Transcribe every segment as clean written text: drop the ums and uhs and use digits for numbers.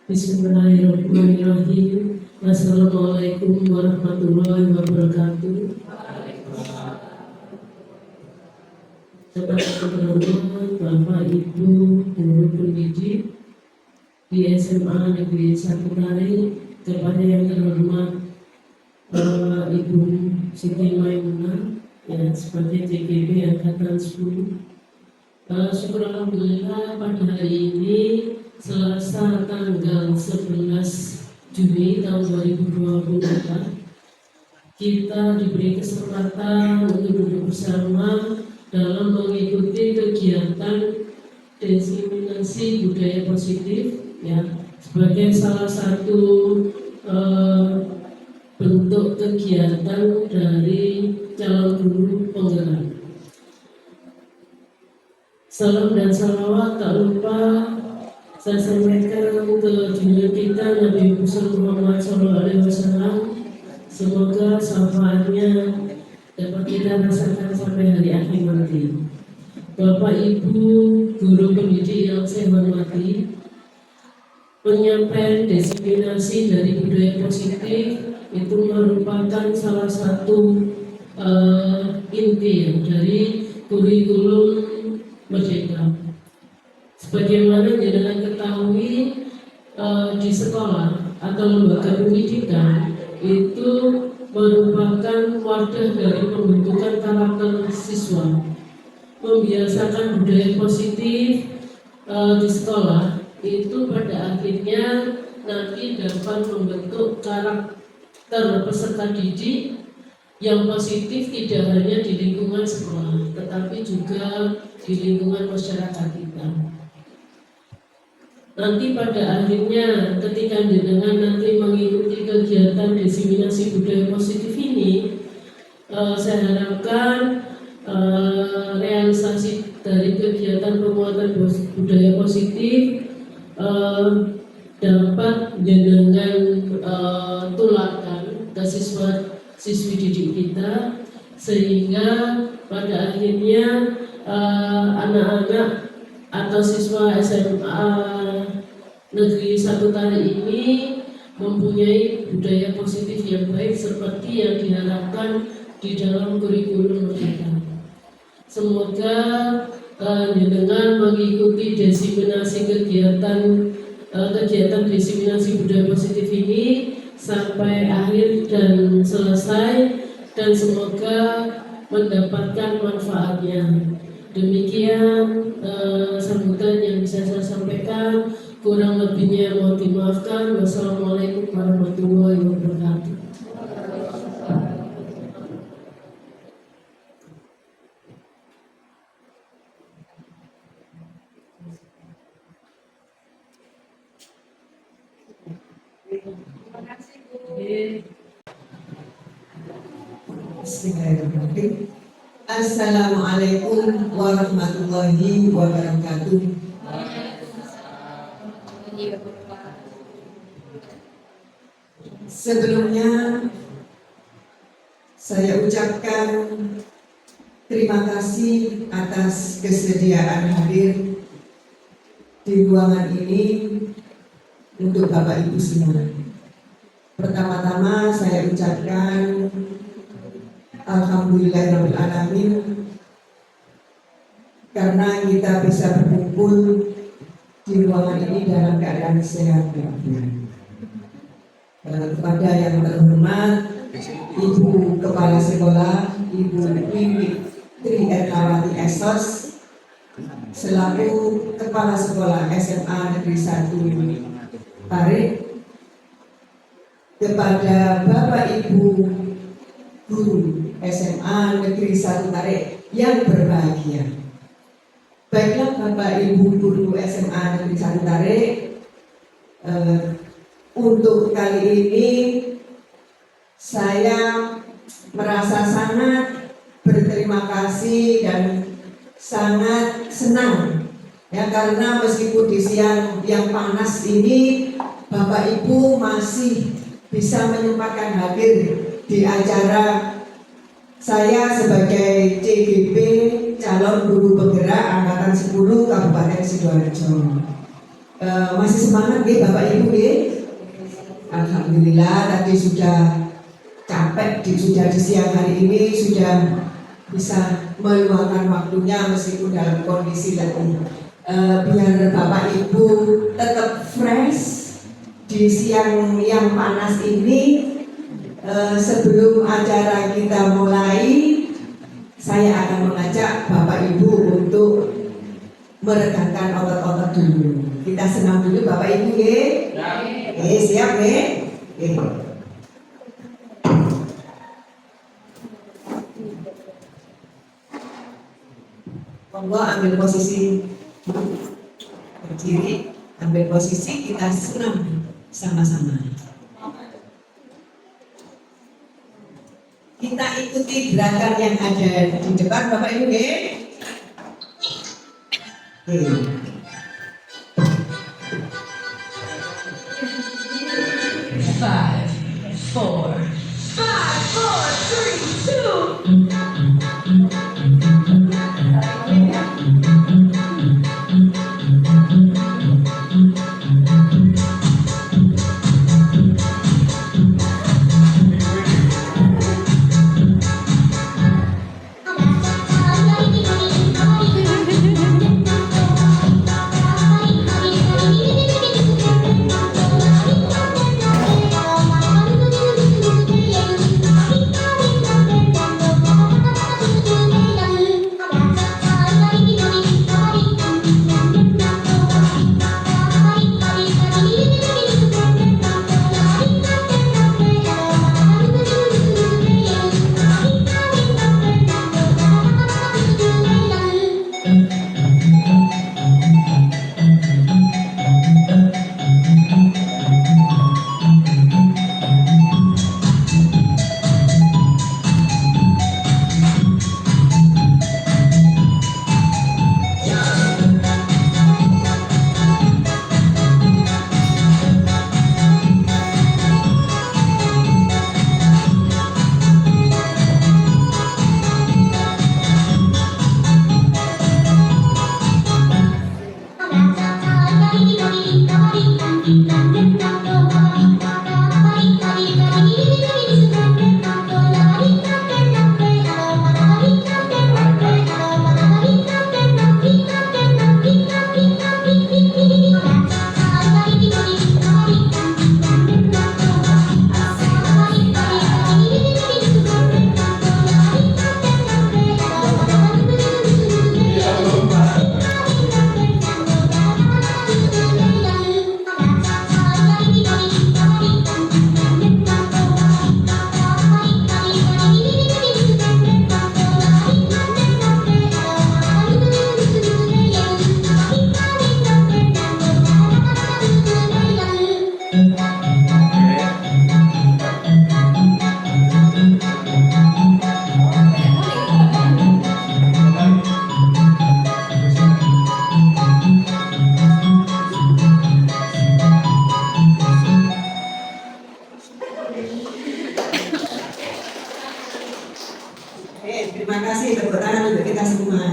Bismillahirrahmanirrahim. Assalamualaikum warahmatullahi wabarakatuh. Teman-teman, Bapak Ibu guru pendidik di SMA Negeri 1 Tare, kepada yang terhormat Ibu Siti Maimunah ya, sebagai CGP Angkatan 10. Syukur alhamdulillah pada hari ini Selasa tanggal 11 Juni tahun 2024 kita diberi kesempatan untuk duduk bersama dalam mengikuti kegiatan diseminasi budaya positif ya, sebagai salah satu bentuk kegiatan dari calon guru penggerak. Salam dan salawat tak lupa saya sampaikan ke junjungan kita Nabi Muhammad SAW. Semoga syafaatnya dapat kita rasakan sampai hari akhir nanti. Bapak Ibu guru pendidik yang saya hormati, penyampaian diseminasi dari budaya positif itu merupakan salah satu inti dari kurikulum Merdeka. Sebagaimana jenengan ketahui, di sekolah atau lembaga pendidikan itu merupakan wadah dari pembentukan karakter siswa. Membiasakan budaya positif di sekolah itu pada akhirnya nanti dapat membentuk karakter peserta didik yang positif, tidak hanya di lingkungan sekolah tetapi juga di lingkungan masyarakat kita. Nanti pada akhirnya ketika jenengan nanti mengikuti kegiatan diseminasi budaya positif ini, saya harapkan realisasi dari kegiatan penguatan budaya positif dapat jenengan tularkan ke siswa-siswi didik kita, sehingga pada akhirnya anak-anak atau siswa SMA Negeri 1 Tare ini mempunyai budaya positif yang baik seperti yang diharapkan di dalam kurikulum Merdeka. Semoga dengan mengikuti diseminasi kegiatan diseminasi budaya positif ini sampai akhir dan selesai, dan semoga mendapatkan manfaatnya. Demikian sambutan yang bisa saya sampaikan. Kurang lebihnya mohon dimaafkan. Wassalamualaikum warahmatullahi wabarakatuh. Terima kasih Bu. Bismillahirrahmanirrahim. Assalamualaikum warahmatullahi wabarakatuh. Sebelumnya saya ucapkan terima kasih atas kesediaan hadir di ruangan ini untuk Bapak Ibu semua. Pertama-tama saya ucapkan Alhamdulillahirabbil alamin karena kita bisa berkumpul di ruangan ini dalam keadaan sehat walafiat. Kepada yang terhormat Ibu Kepala Sekolah, Ibu Wiwi Tri Ernawati Esos selaku Kepala Sekolah SMA Negeri 1 Tare, kepada Bapak Ibu Guru SMA Negeri 1 Tare yang berbahagia. Baiklah Bapak Ibu Guru SMA Negeri 1 Tare, untuk kali ini saya merasa sangat berterima kasih dan sangat senang ya, karena meskipun di siang yang panas ini Bapak Ibu masih bisa menyempatkan hadir di acara saya sebagai CGP calon guru penggerak angkatan 10 Kabupaten Sidoarjo. Masih semangat nggih Bapak Ibu nggih? Alhamdulillah tadi sudah capek sudah di siang hari ini sudah bisa meluangkan waktunya meskipun dalam kondisi lagi biar Bapak Ibu tetap fresh di siang yang panas ini. Sebelum acara kita mulai, saya akan mengajak Bapak Ibu untuk meregangkan otot-otot dulu. Kita senam dulu Bapak Ibu nggih? Siap nggih? Monggo ambil posisi berdiri, ambil posisi kita senam sama-sama. Kita ikuti gerakan yang ada di depan Bapak Ibu nggih? Five, four, three, two. Terima kasih, tepuk tangan untuk kita semua.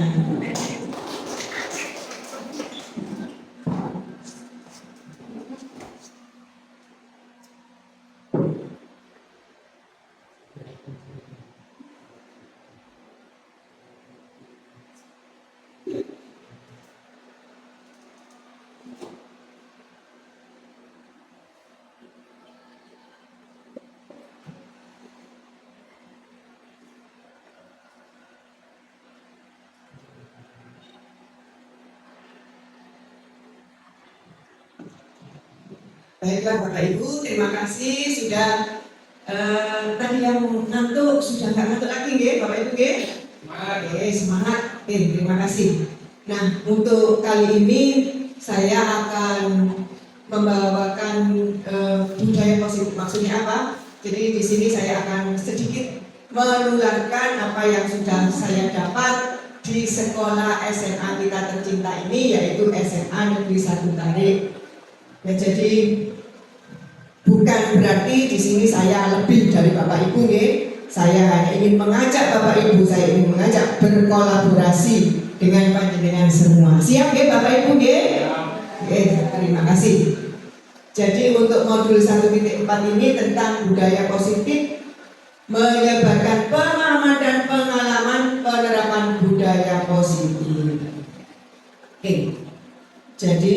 Baiklah Bapak Ibu, terima kasih sudah tadi yang ngantuk sudah nggak ngantuk lagi nggih Bapak Ibu nggih? Oke, semangat. Terima kasih. Nah, untuk kali ini saya akan membawakan budaya positif. Maksudnya apa? Jadi di sini saya akan sedikit menularkan apa yang sudah saya dapat di sekolah SMA kita tercinta ini, yaitu SMA Negeri 1 Tarik. Ya, jadi bukan berarti di sini saya lebih dari Bapak Ibu nggih. Saya hanya ingin mengajak Bapak Ibu, saya ingin mengajak berkolaborasi dengan panjenengan semua. Siap ya Bapak Ibu ya? Oke, terima kasih. Jadi untuk modul 1.4 ini tentang budaya positif, menyebarkan pemahaman dan pengalaman penerapan budaya positif. Oke. Jadi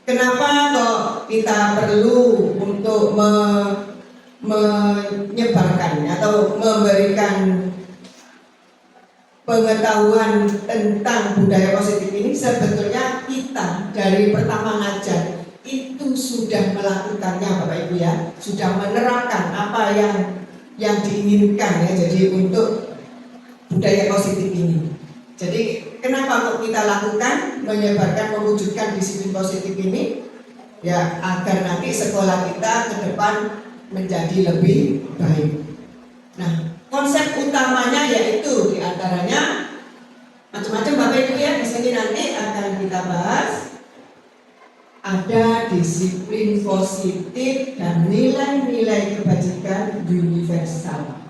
kenapa kok kita perlu untuk menyebarkan atau memberikan pengetahuan tentang budaya positif ini? Sebetulnya kita dari pertama ngajar itu sudah melakukannya Bapak Ibu ya, sudah menerapkan apa yang diinginkan ya. Jadi untuk budaya positif ini. Jadi kenapa kok kita lakukan, menyebarkan, mewujudkan disiplin positif ini? Ya agar nanti sekolah kita ke depan menjadi lebih baik. Nah, konsep utamanya yaitu diantaranya macam-macam Bapak Ibu ya. Di sini nanti akan kita bahas. Ada disiplin positif dan nilai-nilai kebajikan universal.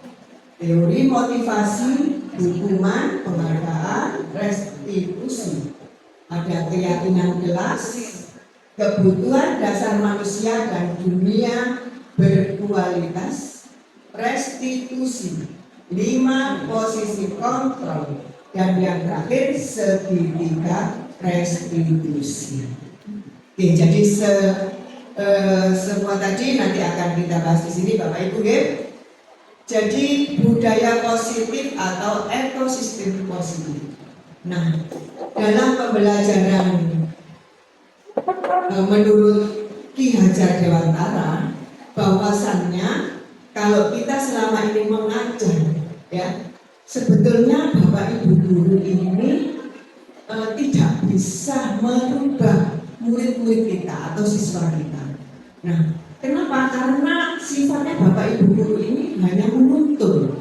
Teori motivasi, hukuman, penghargaan, restitusi. Ada keyakinan kelas, kebutuhan dasar manusia dan dunia berkualitas, restitusi, 5 posisi kontrol, dan yang terakhir segitiga restitusi. Oke, jadi semua tadi nanti akan kita bahas di sini Bapak Ibu ya. Jadi budaya positif atau ekosistem positif. Nah, dalam pembelajaran menurut Ki Hajar Dewantara, bahwasannya kalau kita selama ini mengajar ya, sebetulnya Bapak Ibu guru ini tidak bisa merubah murid-murid kita atau siswa kita. Nah, kenapa? Karena sifatnya Bapak Ibu guru ini hanya menuntun.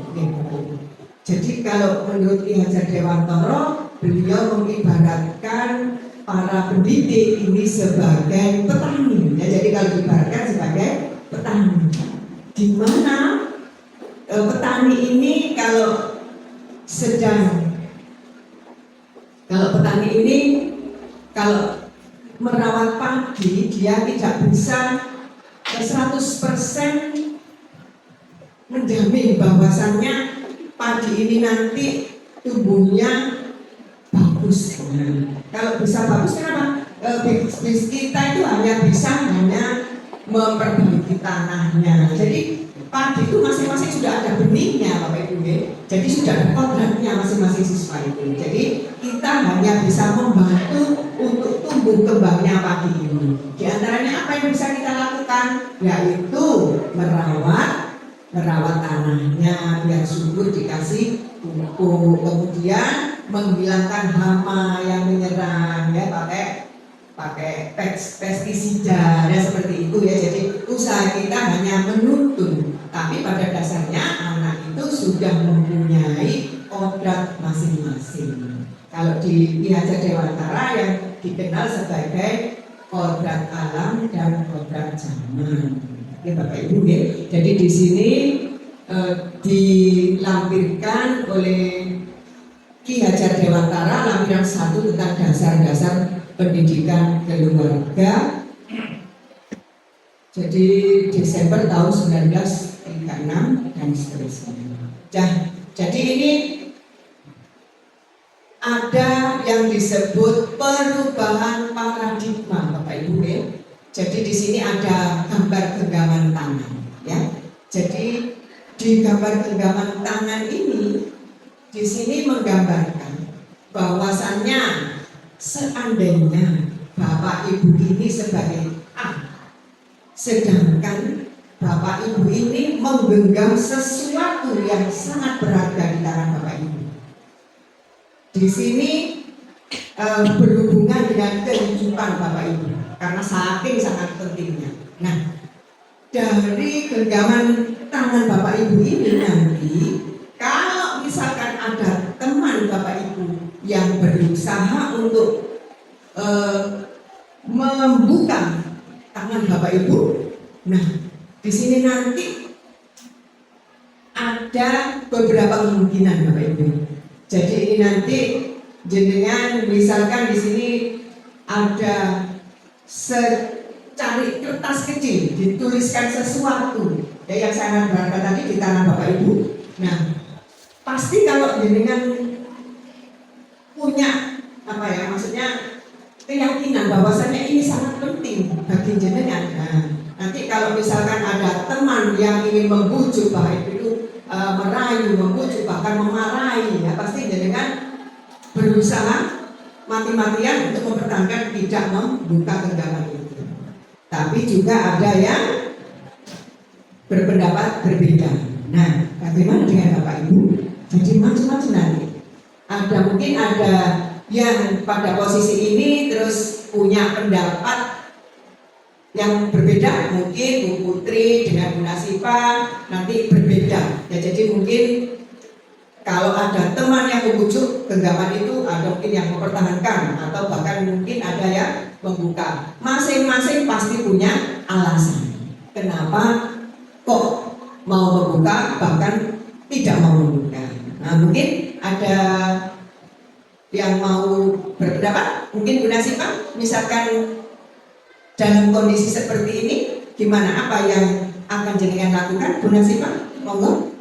Jadi kalau menurut Ki Hajar Dewantara, beliau mengibaratkan para pendidik ini sebagai petani. Ya, jadi kalau diibaratkan sebagai petani, di mana petani ini kalau petani ini kalau merawat padi, dia tidak bisa 100% menjamin bahwasannya padi ini nanti tumbuhnya bagus. Kalau bisa bagus, kenapa? Bisnis kita itu hanya memperbaiki tanahnya. Jadi padi itu masing-masing sudah ada benihnya Bapak Ibu ya. Jadi sudah ada kodratnya masing-masing siswa itu. Jadi kita hanya bisa membantu untuk tumbuh kembangnya padi ini. Di antaranya apa yang bisa kita lakukan? Yaitu merawat tanahnya biar subur, dikasih pupuk, kemudian menghilangkan hama yang menyerang ya, pakai pestisida ya, seperti itu ya. Jadi usaha kita hanya menuntun, tapi pada dasarnya anak itu sudah mempunyai kodrat masing-masing. Kalau di Ki Hajar Dewantara yang dikenal sebagai kodrat alam dan kodrat zaman. Ya Bapak Ibu ya. Jadi di sini dilampirkan oleh Ki Hajar Dewantara lampiran 1 tentang dasar-dasar pendidikan keluarga. Jadi Desember tahun 1936 dan seterusnya. Jadi ini ada yang disebut perubahan paradigma Bapak Ibu ya. Jadi di sini ada gambar genggaman tangan ya. Jadi di gambar genggaman tangan ini di sini menggambarkan bahwasannya seandainya Bapak Ibu ini sebagai A, sedangkan Bapak Ibu ini menggenggam sesuatu yang sangat berharga di tangan Bapak Ibu. Di sini berhubungan dengan kehidupan Bapak Ibu karena saking sangat pentingnya. Nah, dari genggaman tangan Bapak Ibu ini nanti, kalau misalkan ada teman Bapak Ibu yang berusaha untuk membuka tangan Bapak Ibu, nah di sini nanti ada beberapa kemungkinan Bapak Ibu. Jadi ini nanti jenengan misalkan di sini ada secari kertas kecil dituliskan sesuatu ya yang sangat berharga tadi di tangan Bapak Ibu. Nah, pasti kalau jenengan punya apa ya maksudnya keyakinan bahwasanya ini sangat penting bagi jenengan. Nah, nanti kalau misalkan ada teman yang ingin membujuk Bapak Ibu itu merayu, membujuk bahkan memarahi, ya pasti jenengan berusaha mati-matian untuk mempertahankan tidak membuka genggaman itu. Tapi juga ada yang berpendapat berbeda. Nah, bagaimana dengan Bapak Ibu? Jadi macam-macam nanti. Mungkin ada yang pada posisi ini terus punya pendapat yang berbeda, mungkin Bu Putri dengan Bu Nasipa nanti berbeda. Ya, jadi mungkin kalau ada teman yang membujuk genggaman itu, ada mungkin yang mempertahankan atau bahkan mungkin ada yang membuka. Masing-masing pasti punya alasan. Kenapa kok mau membuka bahkan tidak mau membuka. Nah, mungkin ada yang mau berpendapat, mungkin Bu Nasipa, misalkan dalam kondisi seperti ini, gimana apa yang akan jenengan lakukan, Bu Nasipa? Monggo.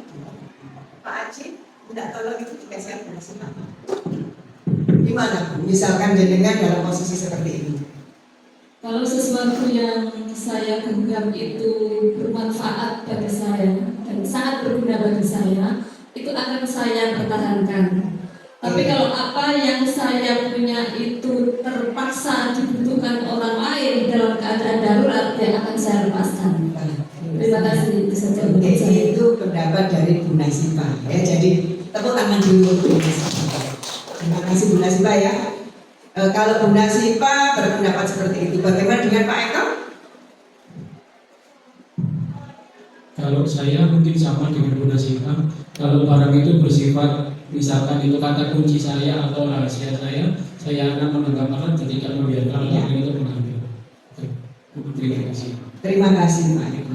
Pak Aji, tidak tolong itu dikasih Bu Nasipa. Gimana Bu? Misalkan jenengan dalam posisi seperti ini. Kalau sesuatu yang saya genggam itu bermanfaat bagi saya dan sangat berguna bagi saya, itu akan saya pertahankan. Tapi kalau apa yang saya punya itu terpaksa dibutuhkan orang lain dalam keadaan darurat, ya akan saya lepaskan. Terima kasih, itu saja untuk saya. Itu pendapat dari Bu Nasipa. Ya, jadi tepuk tangan dulu Bu Nasipa. Terima kasih Bu Nasipa ya. Kalau Bu Nasipa berpendapat seperti itu, bagaimana dengan Pak Eko? Kalau saya mungkin sama dengan Bu Nasipa. Kalau barang itu bersifat, misalkan itu kata kunci saya atau rahasia saya akan menanggapan dan tidak membiarkan orang itu mengambil. Terima kasih. Terima kasih Pak Eko.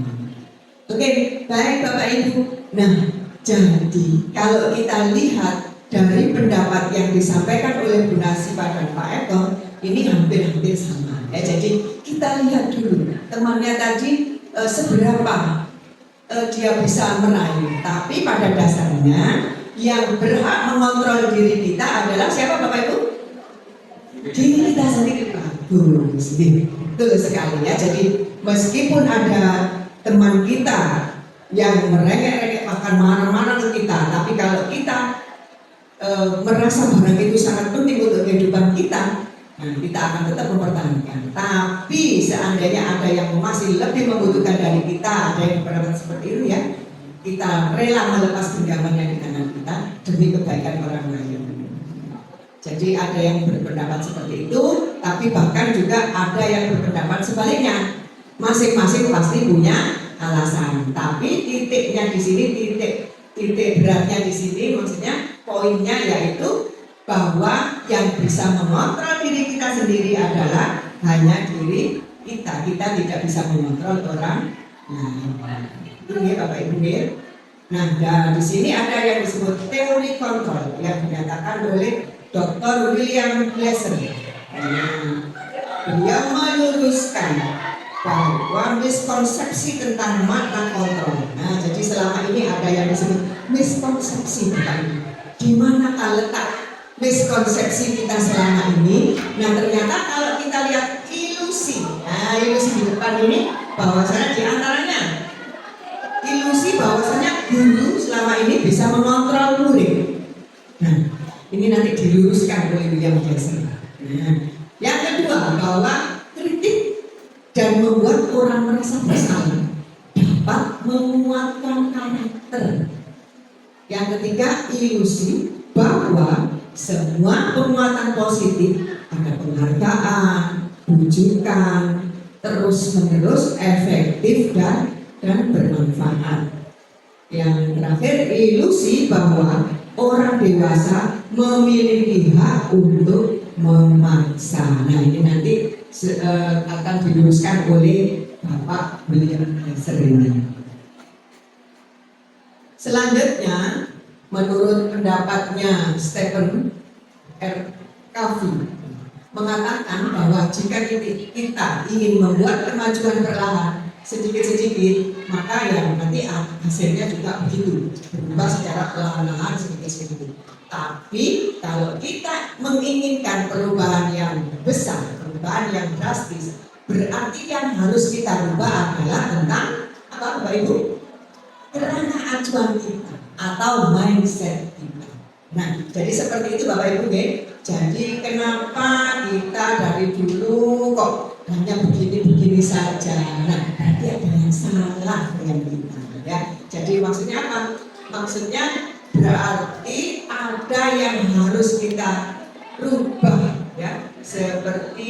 Oke, baik Bapak Ibu. Nah, jadi kalau kita lihat dari pendapat yang disampaikan oleh Bu Nasipa dan Pak Eko, ini hampir-hampir sama. Ya, jadi kita lihat dulu temannya tadi seberapa dia bisa merayu. Tapi pada dasarnya yang berhak mengontrol diri kita adalah siapa Bapak Ibu? Diri kita sendiri. Bagus, betul sekali ya. Jadi meskipun ada teman kita yang merengek-rengek bahkan marah-marah ke kita, tapi kalau kita merasa barang itu sangat penting untuk kehidupan kita, nah kita akan tetap mempertahankan. Tapi seandainya ada yang masih lebih membutuhkan dari kita, ada yang berpendapat seperti itu ya, kita rela melepas genggaman yang di tangan kita demi kebaikan orang lain. Jadi ada yang berpendapat seperti itu, tapi bahkan juga ada yang berpendapat sebaliknya. Masing-masing pasti punya alasan. Tapi titiknya di sini, titik beratnya di sini, maksudnya poinnya yaitu bahwa yang bisa mengontrol diri kita sendiri adalah hanya diri kita. Kita tidak bisa mengontrol orang lain. Ini Bapak Ibu. Nah, di sini ada yang disebut teori kontrol yang dinyatakan oleh Dr. William Glasser. Beliau meluruskan bahwa miskonsepsi tentang makna kontrol. Nah, jadi selama ini ada yang disebut miskonsepsi bukan? Di mana letak miskonsepsi kita selama ini? Nah, ternyata kalau kita lihat ilusi, nah ilusi di depan ini, bahwasanya di antaranya ilusi bahwasanya guru selama ini bisa mengontrol murid. Nah, ini nanti diluruskan oleh William Glasser. Nah, yang kedua bahwa kritik dan membuat orang merasa bersalah dapat menguatkan karakter. Yang ketiga ilusi bahwa semua penguatan positif, ada penghargaan, bujukan, terus-menerus efektif dan bermanfaat. Yang terakhir ilusi bahwa orang dewasa memiliki hak untuk memaksa. Nah, ini nanti akan diluruskan oleh Bapak William Glasser ini. Selanjutnya, menurut pendapatnya Stephen R. Covey, mengatakan bahwa jika kita ingin membuat kemajuan perlahan sedikit-sedikit, maka ya nanti hasilnya juga begitu, berubah secara perlahan-lahan sedikit-sedikit. Tapi kalau kita menginginkan perubahan yang besar, perubahan yang drastis, berarti yang harus kita rubah adalah tentang apa, Bapak Ibu? Kerangka acuan kita atau mindset kita. Nah, jadi seperti itu Bapak Ibu ya. Jadi kenapa kita dari dulu kok hanya begini-begini saja? Nah, berarti ada yang salah dengan kita ya. Jadi maksudnya apa? Maksudnya berarti ada yang harus kita rubah ya. Seperti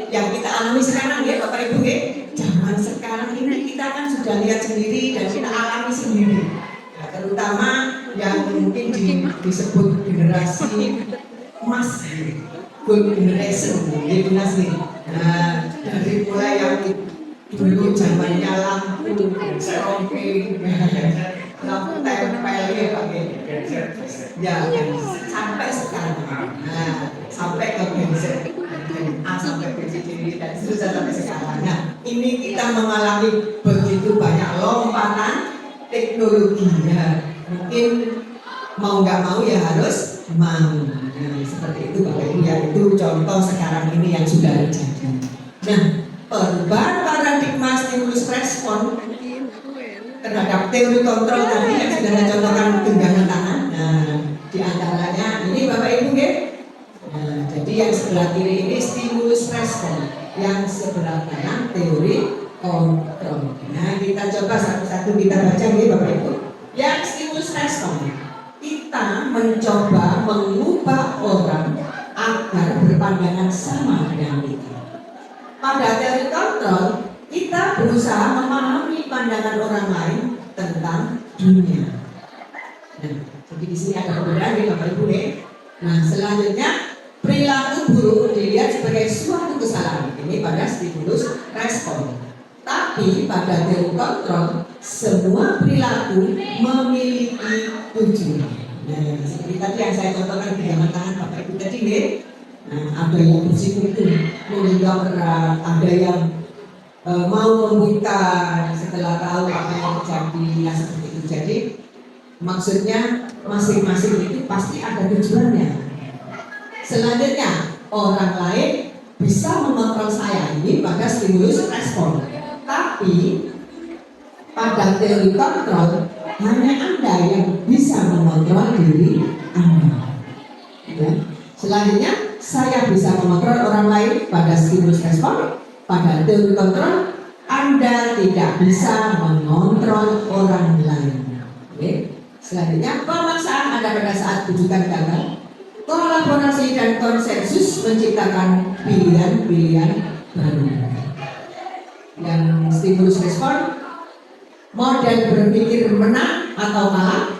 yang kita alami sekarang ya Bapak Ibu ya. Zaman sekarang ini kita kan sudah lihat sendiri dan kita alami sendiri. Ya, terutama yang mungkin disebut generasi emas, gold generation, generasi. Nah, dari mulai yang dulu zamannya lampu, stroping, lampu tempel ya pakai, ya sampai sekarang. Nah, sampai ke genset, A sampai BCD dan seterusnya sampai sekarang. Nah, ini kita mengalami begitu banyak lompatan teknologi ya. Mungkin mau nggak mau ya harus mau. Nah, seperti itu Bapak Ibu ya, itu contoh sekarang ini yang sudah terjadi. Nah, perubahan paradigma stimulus respon terhadap teori kontrol tadi yang sudah saya contohkan genggaman tangan. Nah, di antaranya ini Bapak Ibu ya. Nah, jadi yang sebelah kiri ini stimulus respon, yang sebelah kanan teori kontrol. Nah, kita coba satu-satu kita baca ya Bapak Ibu. Yang stimulus respon, kita mencoba mengubah orang agar berpandangan sama dengan kita. Pada teori kontrol, kita berusaha memahami pandangan orang lain tentang dunia. Nah, jadi di sini ada perbedaan ya Bapak Ibu ya. Nah, selanjutnya perilaku buruk dilihat sebagai suatu kesalahan. Ini pada stimulus respon. Tapi pada teori kontrol, semua perilaku memiliki tujuan. Nah, seperti tadi yang saya contohkan di tangan Bapak Ibu tadi ya. Nah, ada yang bersikuku meninggal berat, ada yang mau membuka setelah tahu apa yang terjadi, ya seperti itu. Jadi maksudnya masing-masing itu pasti ada tujuannya. Selanjutnya, orang lain bisa mengontrol saya, ini pada stimulus respon. Tapi pada teori kontrol, hanya Anda yang bisa mengontrol diri Anda. Ya. Selanjutnya, saya bisa mengontrol orang lain pada stimulus respon. Pada teori kontrol, Anda tidak bisa mengontrol orang lain. Oke. Selanjutnya, pemaksaan ada pada saat tujuan gagal. Kolaborasi dan konsensus menciptakan pilihan-pilihan baru. Yang stimulus respon, model berpikir menang atau kalah.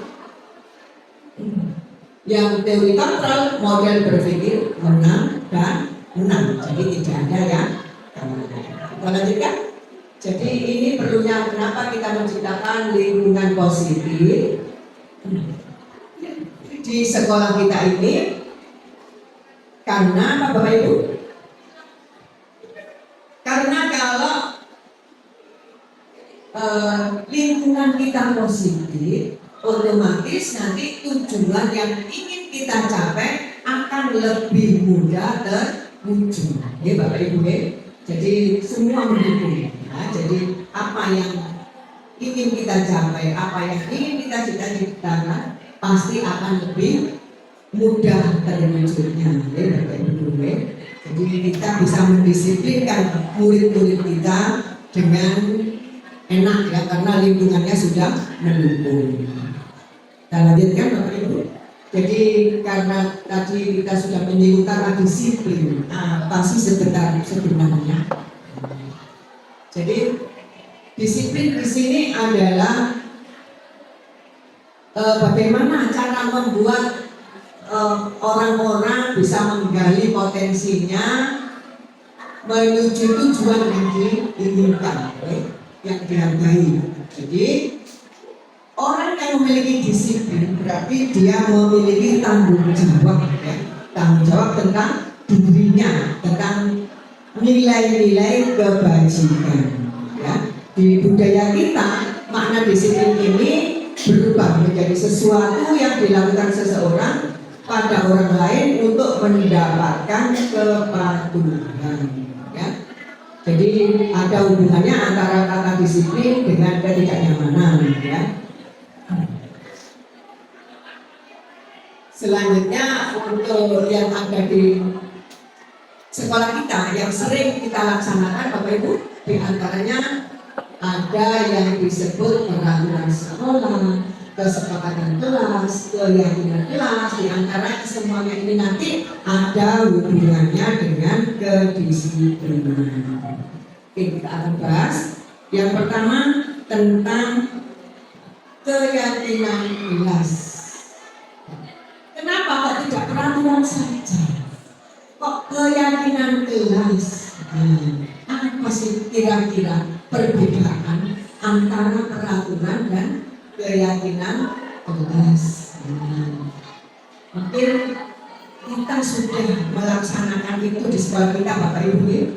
Yang teori kontrol, model berpikir menang dan menang. Jadi tidak ada yang kita lanjutkan. Jadi ini perlunya kenapa kita menciptakan lingkungan positif di sekolah kita ini. Karena apa Bapak Ibu? Karena kalau lingkungan kita positif, otomatis nanti tujuan yang ingin kita capai akan lebih mudah terwujud. Ya Bapak Ibu ya. Jadi semua mendukung. Nah, jadi apa yang ingin kita capai, apa yang ingin kita cita-citakan, pasti akan lebih mudah terwujudnya. Ya Bapak Ibu ya. Jadi kita bisa mendisiplinkan murid-murid kita dengan enak ya, karena lingkungannya sudah mendukung. Kita lanjutkan Bapak Ibu. Jadi karena tadi kita sudah menyinggung kata disiplin, apa sih sebenarnya? Jadi disiplin di sini adalah bagaimana cara membuat orang-orang bisa menggali potensinya menuju tujuan yang diinginkan, yang dihargai. Jadi orang yang memiliki disiplin berarti dia memiliki tanggung jawab, ya. Tanggung jawab tentang dirinya, tentang nilai-nilai kebajikan, ya. Di budaya kita makna disiplin ini berubah menjadi sesuatu yang dilakukan seseorang pada orang lain untuk mendapatkan kepatuhan, ya. Jadi ada hubungannya antara kata disiplin dengan ketidaknyamanan, ya. Selanjutnya untuk yang ada di sekolah kita yang sering kita laksanakan Bapak Ibu, di antaranya ada yang disebut peraturan sekolah, kesepakatan kelas, keyakinan kelas. Di antaranya semuanya ini nanti ada hubungannya dengan kedisiplinan. Oke, kita akan bahas. Yang pertama tentang keyakinan kelas. Kenapa kok tidak peraturan saja? Kok keyakinan kelas? Apa sih kira-kira perbedaan antara peraturan dan keyakinan kelas? Mungkin kita sudah melaksanakan itu di sekolah kita Bapak Ibu.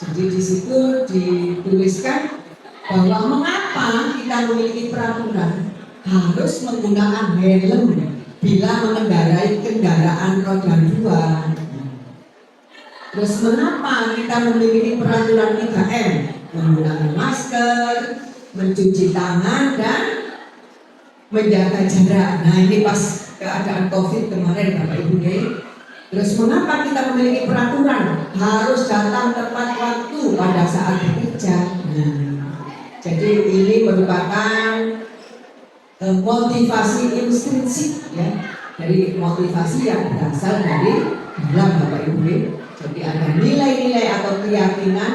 Jadi di situ dituliskan bahwa mengapa kita memiliki peraturan harus menggunakan helm bila mengendarai kendaraan roda 2. Terus mengapa kita memiliki peraturan 3M? Menggunakan masker, mencuci tangan, dan menjaga jarak. Nah ini pas keadaan COVID kemarin Bapak Ibu. Terus mengapa kita memiliki peraturan harus datang tepat waktu pada saat bekerja? Jadi ini merupakan motivasi intrinsik, ya, dari motivasi yang berasal dari dalam Bapak Ibu. Jadi ada nilai-nilai atau keyakinan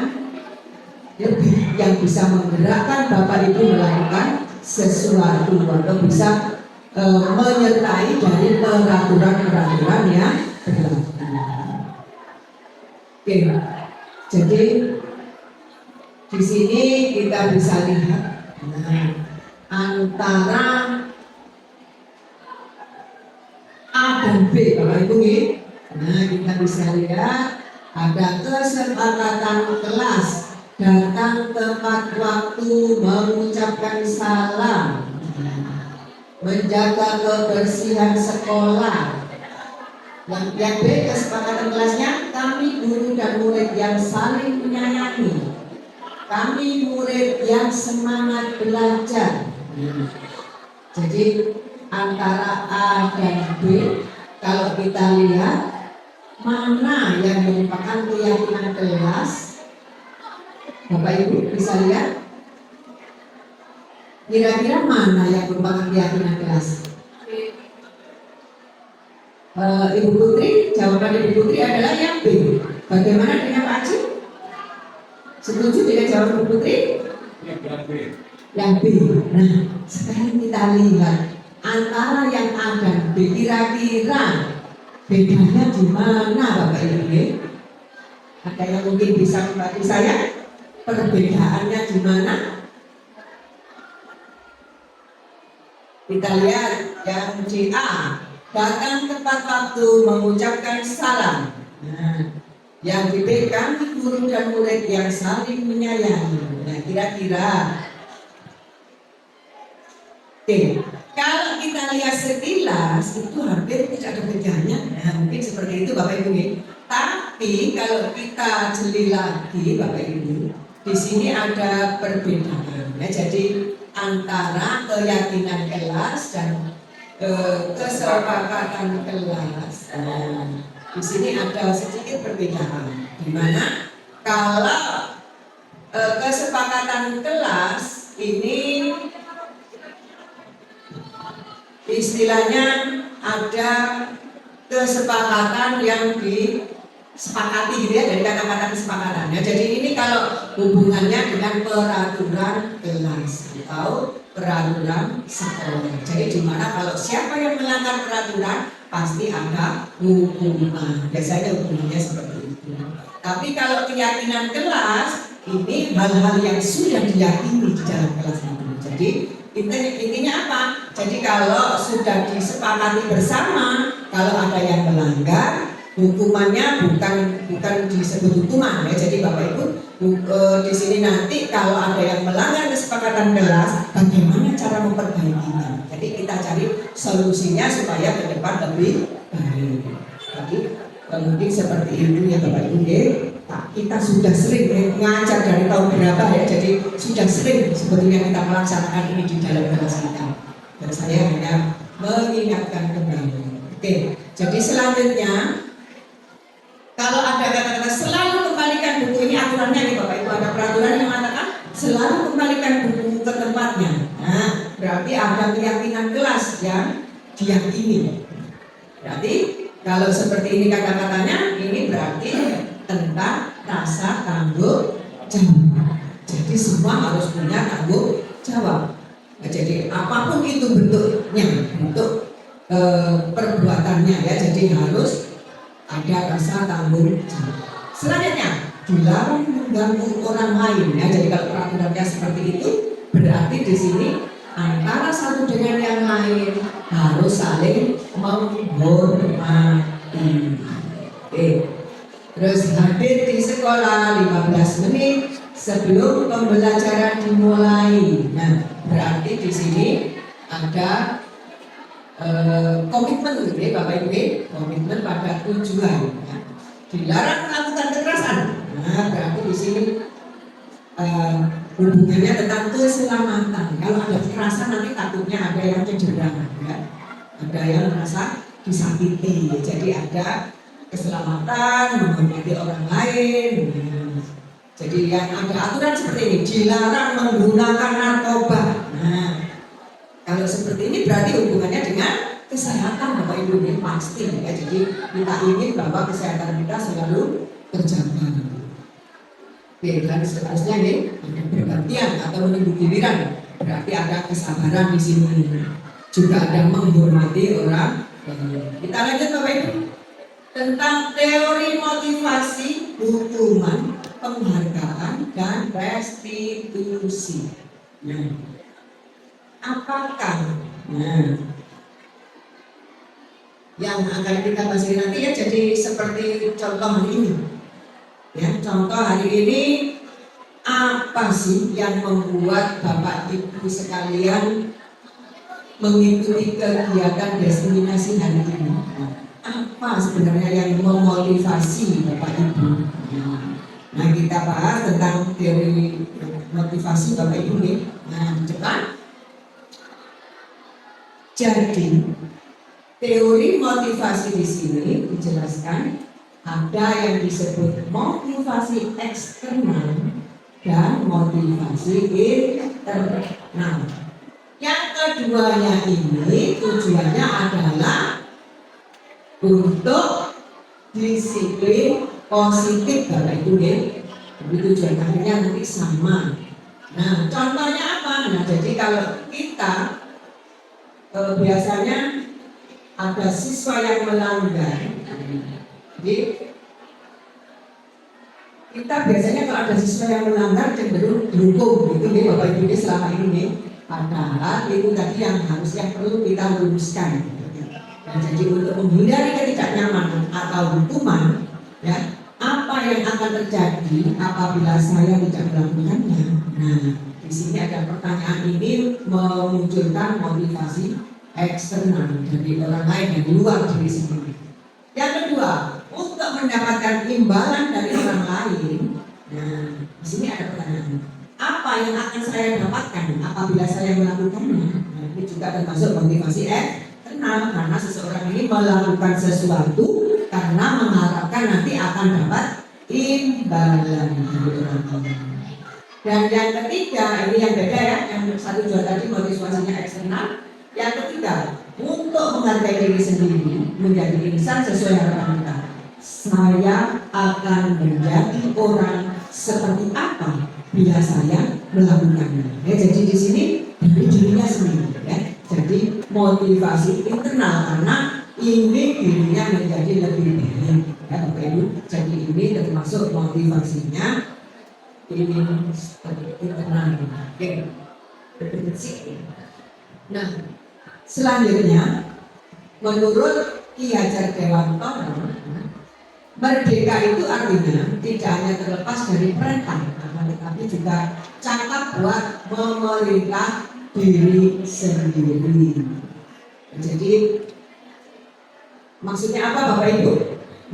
lebih yang bisa menggerakkan Bapak Ibu melakukan sesuatu atau bisa menyertai dari peraturan-peraturan yang berlaku. Oke, jadi di sini kita bisa lihat antara A dan B, Bapak Ibu. Nah, kita bisa lihat ada kesepakatan kelas, datang tepat waktu, mengucapkan salam, menjaga kebersihan sekolah. Yang B, kesepakatan kelasnya, kami guru dan murid yang saling menyayangi, kami murid yang semangat belajar. Jadi antara A dan B, kalau kita lihat mana yang merupakan keyakinan kelas, Bapak Ibu bisa lihat kira-kira mana yang merupakan keyakinan kelas. Ibu Putri, jawaban Ibu Putri adalah yang B. Bagaimana dengan Pak Haji? Setuju dengan jawaban Ibu Putri? Yang B. Nah, sekarang kita lihat antara yang A dan B, kira-kira bedanya di mana Bapak Ibu? Ada yang mungkin bisa membantu saya? Perbedaannya di mana? Kita lihat yang di A, datang tepat waktu, mengucapkan salam. Nah, yang di B, kami guru dan murid yang saling menyayangi. Nah, kira-kira oke, kalau kita lihat sekilas itu hampir tidak ada bedanya. Nah, mungkin seperti itu Bapak Ibu. Tapi kalau kita jeli lagi Bapak Ibu, di sini ada perbedaan. Ya, jadi antara keyakinan kelas dan kesepakatan kelas. Di sini ada sedikit perbedaan. Di mana kalau kesepakatan kelas ini istilahnya ada kesepakatan yang disepakati gitu ya, dari kata-kata kesepakatan ya. Jadi ini kalau hubungannya dengan peraturan kelas atau peraturan sekolah. Jadi dimana kalau siapa yang melanggar peraturan pasti ada hukuman. Biasanya hukumannya seperti itu. Tapi kalau keyakinan kelas ini hal-hal yang sudah diyakini di dalam kelas itu. Jadi Intinya apa? Jadi kalau sudah disepakati bersama, kalau ada yang melanggar, hukumannya bukan disebut hukuman ya. Jadi Bapak Ibu di sini nanti kalau ada yang melanggar kesepakatan kelas, bagaimana cara memperbaikinya. Jadi kita cari solusinya supaya ke depan lebih baik. Jadi mungkin seperti itu ya Bapak Ibu. Kita sudah sering mengajar dari tahun berapa ya, jadi sudah sering sebetulnya kita melaksanakan ini di dalam kelas kita. Dan saya hanya mengingatkan kembali. Oke, jadi selanjutnya kalau ada kata-kata selalu kembalikan buku, ini aturannya nih Bapak Ibu, ada peraturan yang mengatakan selalu kembalikan buku ke tempatnya. Nah, berarti ada keyakinan kelas yang diyakini. Berarti kalau seperti ini kata-katanya, ini berarti tentang rasa tanggung jawab. Jadi semua harus punya tanggung jawab. Nah, jadi apapun itu bentuknya, bentuk perbuatannya ya, jadi harus ada rasa tanggung jawab. Selanjutnya, dilarang mengganggu orang lain ya. Jadi kalau peraturannya seperti itu, berarti di sini antara satu dengan yang lain harus saling menghormati. Oke. Terus hadir di sekolah 15 menit sebelum pembelajaran dimulai. Nah, berarti di sini ada komitmen gitu Bapak Ibu, komitmen pada tujuan. Ya. Dilarang melakukan kekerasan. Nah, berarti di sini hubungannya tentang keselamatan. Kalau ada kekerasan nanti takutnya ada yang cedera, ya. Ada yang merasa disakiti. Jadi ada keselamatan, menghormati orang lain. Jadi yang ada aturan seperti ini, dilarang menggunakan narkoba. Nah, kalau seperti ini berarti hubungannya dengan kesehatan Bapak Ibu, ini pasti ya. Jadi kita ingin bahwa kesehatan kita selalu terjaga. Oke, dan seterusnya nih ada pergantian atau menunggu giliran. Berarti ada kesabaran di sini. Juga ada menghormati orang. Kita lanjut Bapak Ibu. Tentang teori motivasi, hukuman, penghargaan, dan restitusi. Nah, apakah yang akan kita bahas nanti ya, jadi seperti contoh hari ini. Ya, contoh hari ini apa sih yang membuat Bapak Ibu sekalian mengikuti kegiatan destinasi hari ini? Apa sebenarnya yang memotivasi Bapak Ibu? Nah, kita bahas tentang teori motivasi Bapak Ibu nih. Nah, cepat. Jadi teori motivasi di sini dijelaskan ada yang disebut motivasi eksternal dan motivasi internal. Yang keduanya ini tujuannya adalah untuk disiplin positif Bapak Ibu ya. Jadi tujuan akhirnya nanti sama. Nah, contohnya apa? Nah, jadi kalau kita biasanya ada siswa yang melanggar. Jadi kita biasanya kalau ada siswa yang melanggar cenderung dihukum gitu nih Bapak Ibu ini selama ini. Padahal itu tadi yang harusnya perlu kita luruskan. Nah, jadi untuk menghindari ketidaknyamanan atau hukuman, ya, apa yang akan terjadi apabila saya tidak melakukannya? Nah, di sini ada pertanyaan ini memunculkan motivasi eksternal dari orang lain yang di luar diri sendiri. Yang kedua, untuk mendapatkan imbalan dari orang lain. Nah, di sini ada pertanyaan, apa yang akan saya dapatkan apabila saya melakukannya? Nah, ini juga termasuk motivasi eksternal karena seseorang ini melakukan sesuatu karena mengharapkan nanti akan dapat imbalan dari orang lain. Dan yang ketiga, ini yang beda ya, yang satu dua tadi motivasinya eksternal. Yang ketiga, untuk menghargai diri sendiri, menjadi insan sesuai harapan kita. Saya akan menjadi orang seperti apa bila saya melakukannya. Ya, jadi di sini dari dirinya sendiri. Ya. Jadi motivasi internal karena ini dirinya menjadi lebih baik. Ya, Bapak Ibu. Jadi ini termasuk motivasinya ini seperti internal. Oke. Nah, selanjutnya menurut Ki Hajar Dewantara, merdeka itu artinya tidak hanya terlepas dari perintah, tetapi juga cakap buat memerintah diri sendiri. Jadi maksudnya apa Bapak Ibu?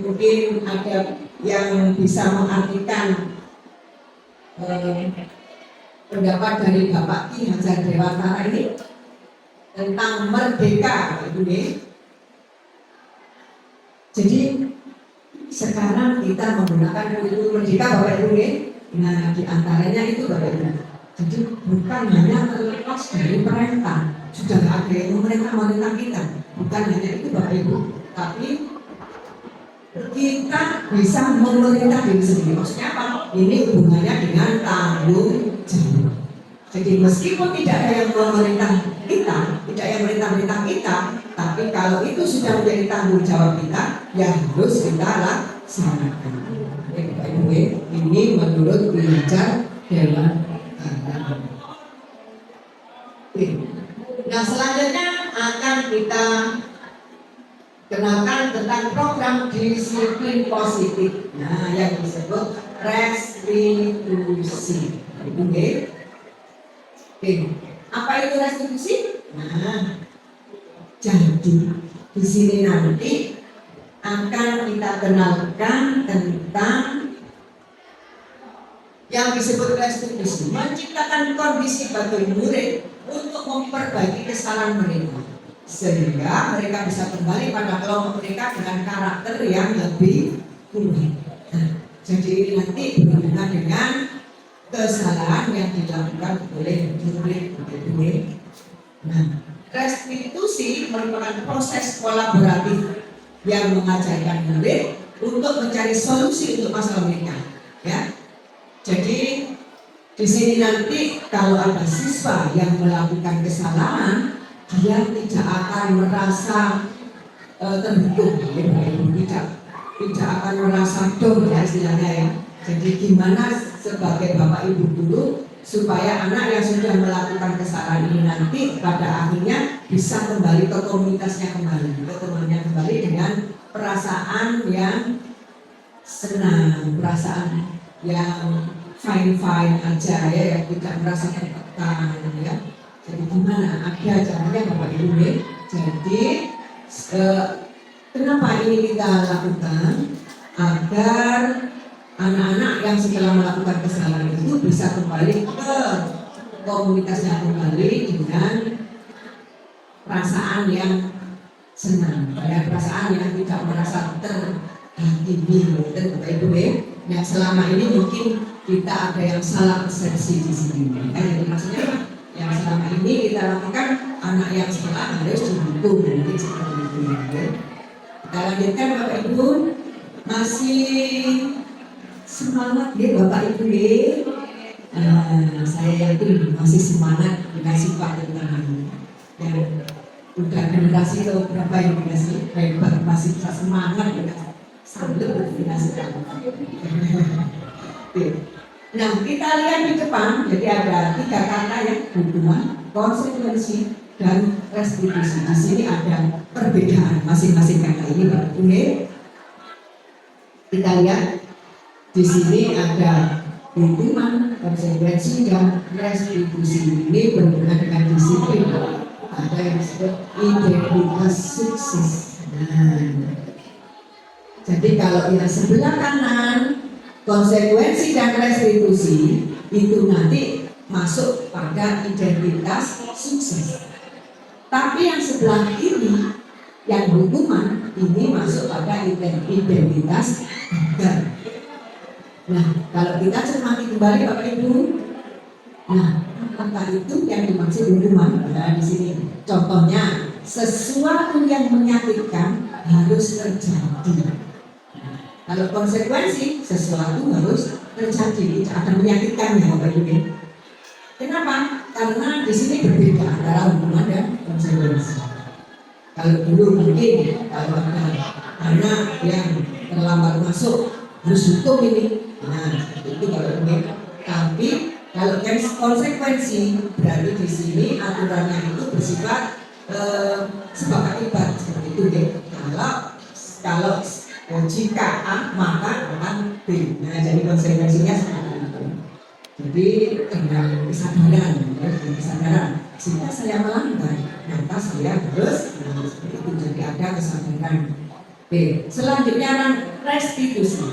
Mungkin ada yang bisa mengartikan pendapat dari Bapak Ki Hajar Dewantara ini tentang merdeka, Bapak Ibu. Jadi sekarang kita menggunakan kurikulum merdeka, Bapak Ibu. Nah, di antaranya itu Bapak Ibu. Jadi bukan hanya terlepas dari perintah, sudah ada yang memerintah kita. Bukan hanya itu Bapak Ibu, tapi kita bisa memerintah diri sendiri. Maksudnya apa? Ini hubungannya dengan tanggung jawab. Jadi meskipun tidak ada yang memerintah kita, tidak yang merintah kita, tapi kalau itu sudah menjadi tanggung jawab kita, ya harus kita laksanakan. Bapak Ibu, ini menurut Ki Hajar Dewantara. Nah, selanjutnya akan kita kenalkan tentang program disiplin positif. Nah, yang disebut restitusi. Oke, apa itu restitusi? Nah, jadi di sini nanti akan kita kenalkan tentang yang disebut restitusi, menciptakan kondisi bagi murid untuk memperbaiki kesalahan mereka, sehingga mereka bisa kembali pada kelompok mereka dengan karakter yang lebih kuat. Nah, jadi ini nanti berhubungan dengan kesalahan yang dilakukan oleh murid. Nah, restitusi merupakan proses kolaboratif yang mengajarkan murid untuk mencari solusi untuk masalah mereka. Ya, jadi di sini nanti kalau ada siswa yang melakukan kesalahan, dia tidak akan merasa terhukum, tidak akan merasa dong ya istilahnya ya. Jadi gimana sebagai Bapak Ibu dulu supaya anak yang sudah melakukan kesalahan ini nanti pada akhirnya bisa kembali ke komunitasnya kembali, ke temannya kembali dengan perasaan yang senang, perasaan yang fine aja ya, yang tidak merasa tertekan ya. Jadi gimana? Ada caranya Bapak Ibu. Jadi kenapa ini kita lakukan? Agar anak-anak yang setelah melakukan kesalahan itu bisa kembali ke komunitasnya kembali dengan perasaan yang senang, ya, perasaan yang tidak merasa terhakimi. Dan Bapak Ibu yang selama ini mungkin kita ada yang salah persepsi di sini. Jadi maksudnya yang selama ini kita lakukan anak yang salah harus dihukum, mungkin seperti itu. Kita lanjutkan Bapak Ibu, masih semangat ya Bapak Ibu ya. Saya yakin masih semangat dikasih Pak tentang yang udah generasi ke berapa yang dikasih hebat, masih bisa semangat ya sambil dikasih. Nah, kita lihat di depan, jadi ada 3 kata ya, hukuman, konsekuensi, dan restitusi. Di sini ada perbedaan masing-masing kata ini Bapak Ibu. Kita lihat di sini ada hukuman, konsekuensi, dan restitusi. Ini berhubungan dengan disiplin. Ada yang disebut identitas sukses. Nah, jadi kalau yang sebelah kanan konsekuensi dan restitusi itu nanti masuk pada identitas sukses. Tapi yang sebelah kiri yang hukuman ini masuk pada identitas gagal. Nah, kalau kita cermati kembali Bapak Ibu, nah apa itu yang dimaksud hukuman? Nah, di sini contohnya sesuatu yang menyakitkan harus terjadi. Kalau konsekuensi sesuatu harus terjadi, tidak akan menyakitkan ya Bapak Ibu. Kenapa? Karena di sini berbeda antara hukuman dan konsekuensi. Kalau dulu mungkin kalau ada anak yang terlambat masuk harus hukum ini, nah itu Bapak Ibu. Tapi kalau konsekuensi berarti di sini aturannya itu bersifat sebab akibat seperti itu ya. Kalau jika A maka akan B. Nah, jadi konsekuensinya seperti itu. Jadi dengan kesadaran, ya, dengan kesadaran. Jika saya melanggar, maka saya harus seperti itu. Jadi ada kesadaran. B. Selanjutnya restitusi.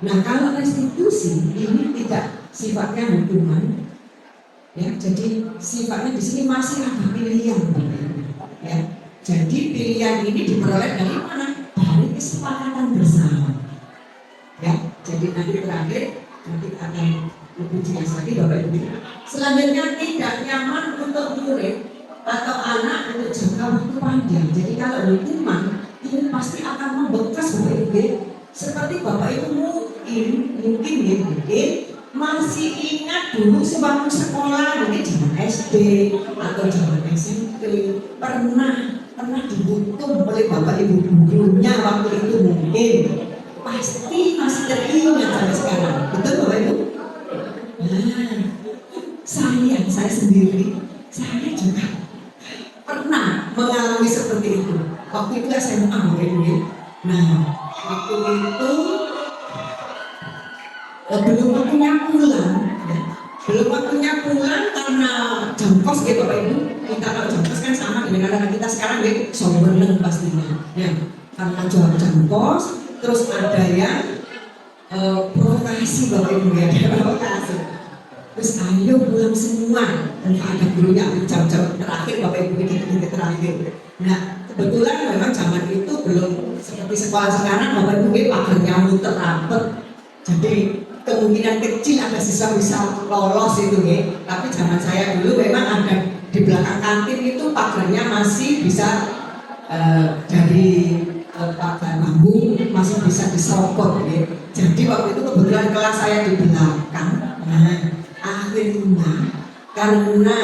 Nah, kalau restitusi ini tidak sifatnya hukuman, ya. Jadi sifatnya di sini masih ada pilihan, ya. Jadi pilihan ini diperoleh dari mana? Dari kesepakatan bersama. Ya, jadi nanti terakhir nanti akan lebih jelas lagi Bapak Ibu. Selanjutnya tidak nyaman untuk murid atau anak untuk jangka waktu panjang. Jadi kalau hukuman ini pasti akan membekas Bapak Ibu. Seperti Bapak Ibu mungkin masih ingat dulu sebelum sekolah, mungkin zaman SD atau zaman SMP pernah dihukum oleh Bapak Ibu gurunya waktu itu, mungkin pasti masih teringat sampai sekarang, betul Bapak Ibu? Nah, saya sendiri juga pernah mengalami seperti itu. Waktu itu SMA Bapak Ibu. Nah, waktu itu belum waktunya pulang karena jam kos gitu Bapak Ibu. Kita kalau jam kos kan sama dengan anak kita sekarang gitu, sombong pastinya. Ya, karena jam kos, terus ada yang provokasi Bapak Ibu ya, provokasi. Terus ayo pulang semua, dan ada gurunya jam-jam terakhir Bapak Ibu ini terakhir. Nah, kebetulan memang zaman itu belum seperti sekolah sekarang Bapak Ibu pagarnya muter rapet. Jadi kemungkinan kecil ada siswa bisa lolos itu ya. Tapi zaman saya dulu memang ada di belakang kantin itu pagarnya masih bisa dari pagar bambu masih bisa diserobot ya. Jadi waktu itu kebetulan kelas saya di belakang. Nah, akhirnya karena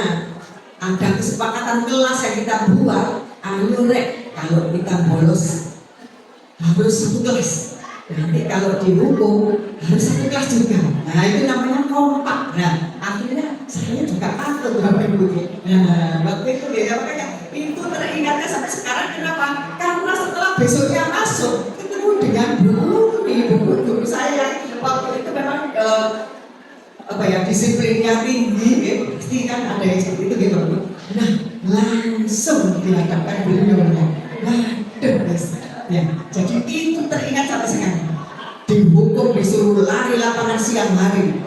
ada kesepakatan kelas yang kita buat, ayo rek kalau kita bolos harus satu kelas. Nanti kalau dihukum harus satu kelas juga. Nah itu namanya kompak. Nah akhirnya saya juga takut Bapak Ibu. Nah waktu itu ya makanya itu teringatnya sampai sekarang. Kenapa? Karena setelah besoknya masuk ketemu dengan buku saya. Waktu itu memang disiplinnya tinggi, ya. Pasti kan ada yang seperti itu gitu. Nah langsung dihadapkan beliaunya. Waduh ya, jadi itu teringat sampai sekarang. Dihukum disuruh lari lapangan siang hari,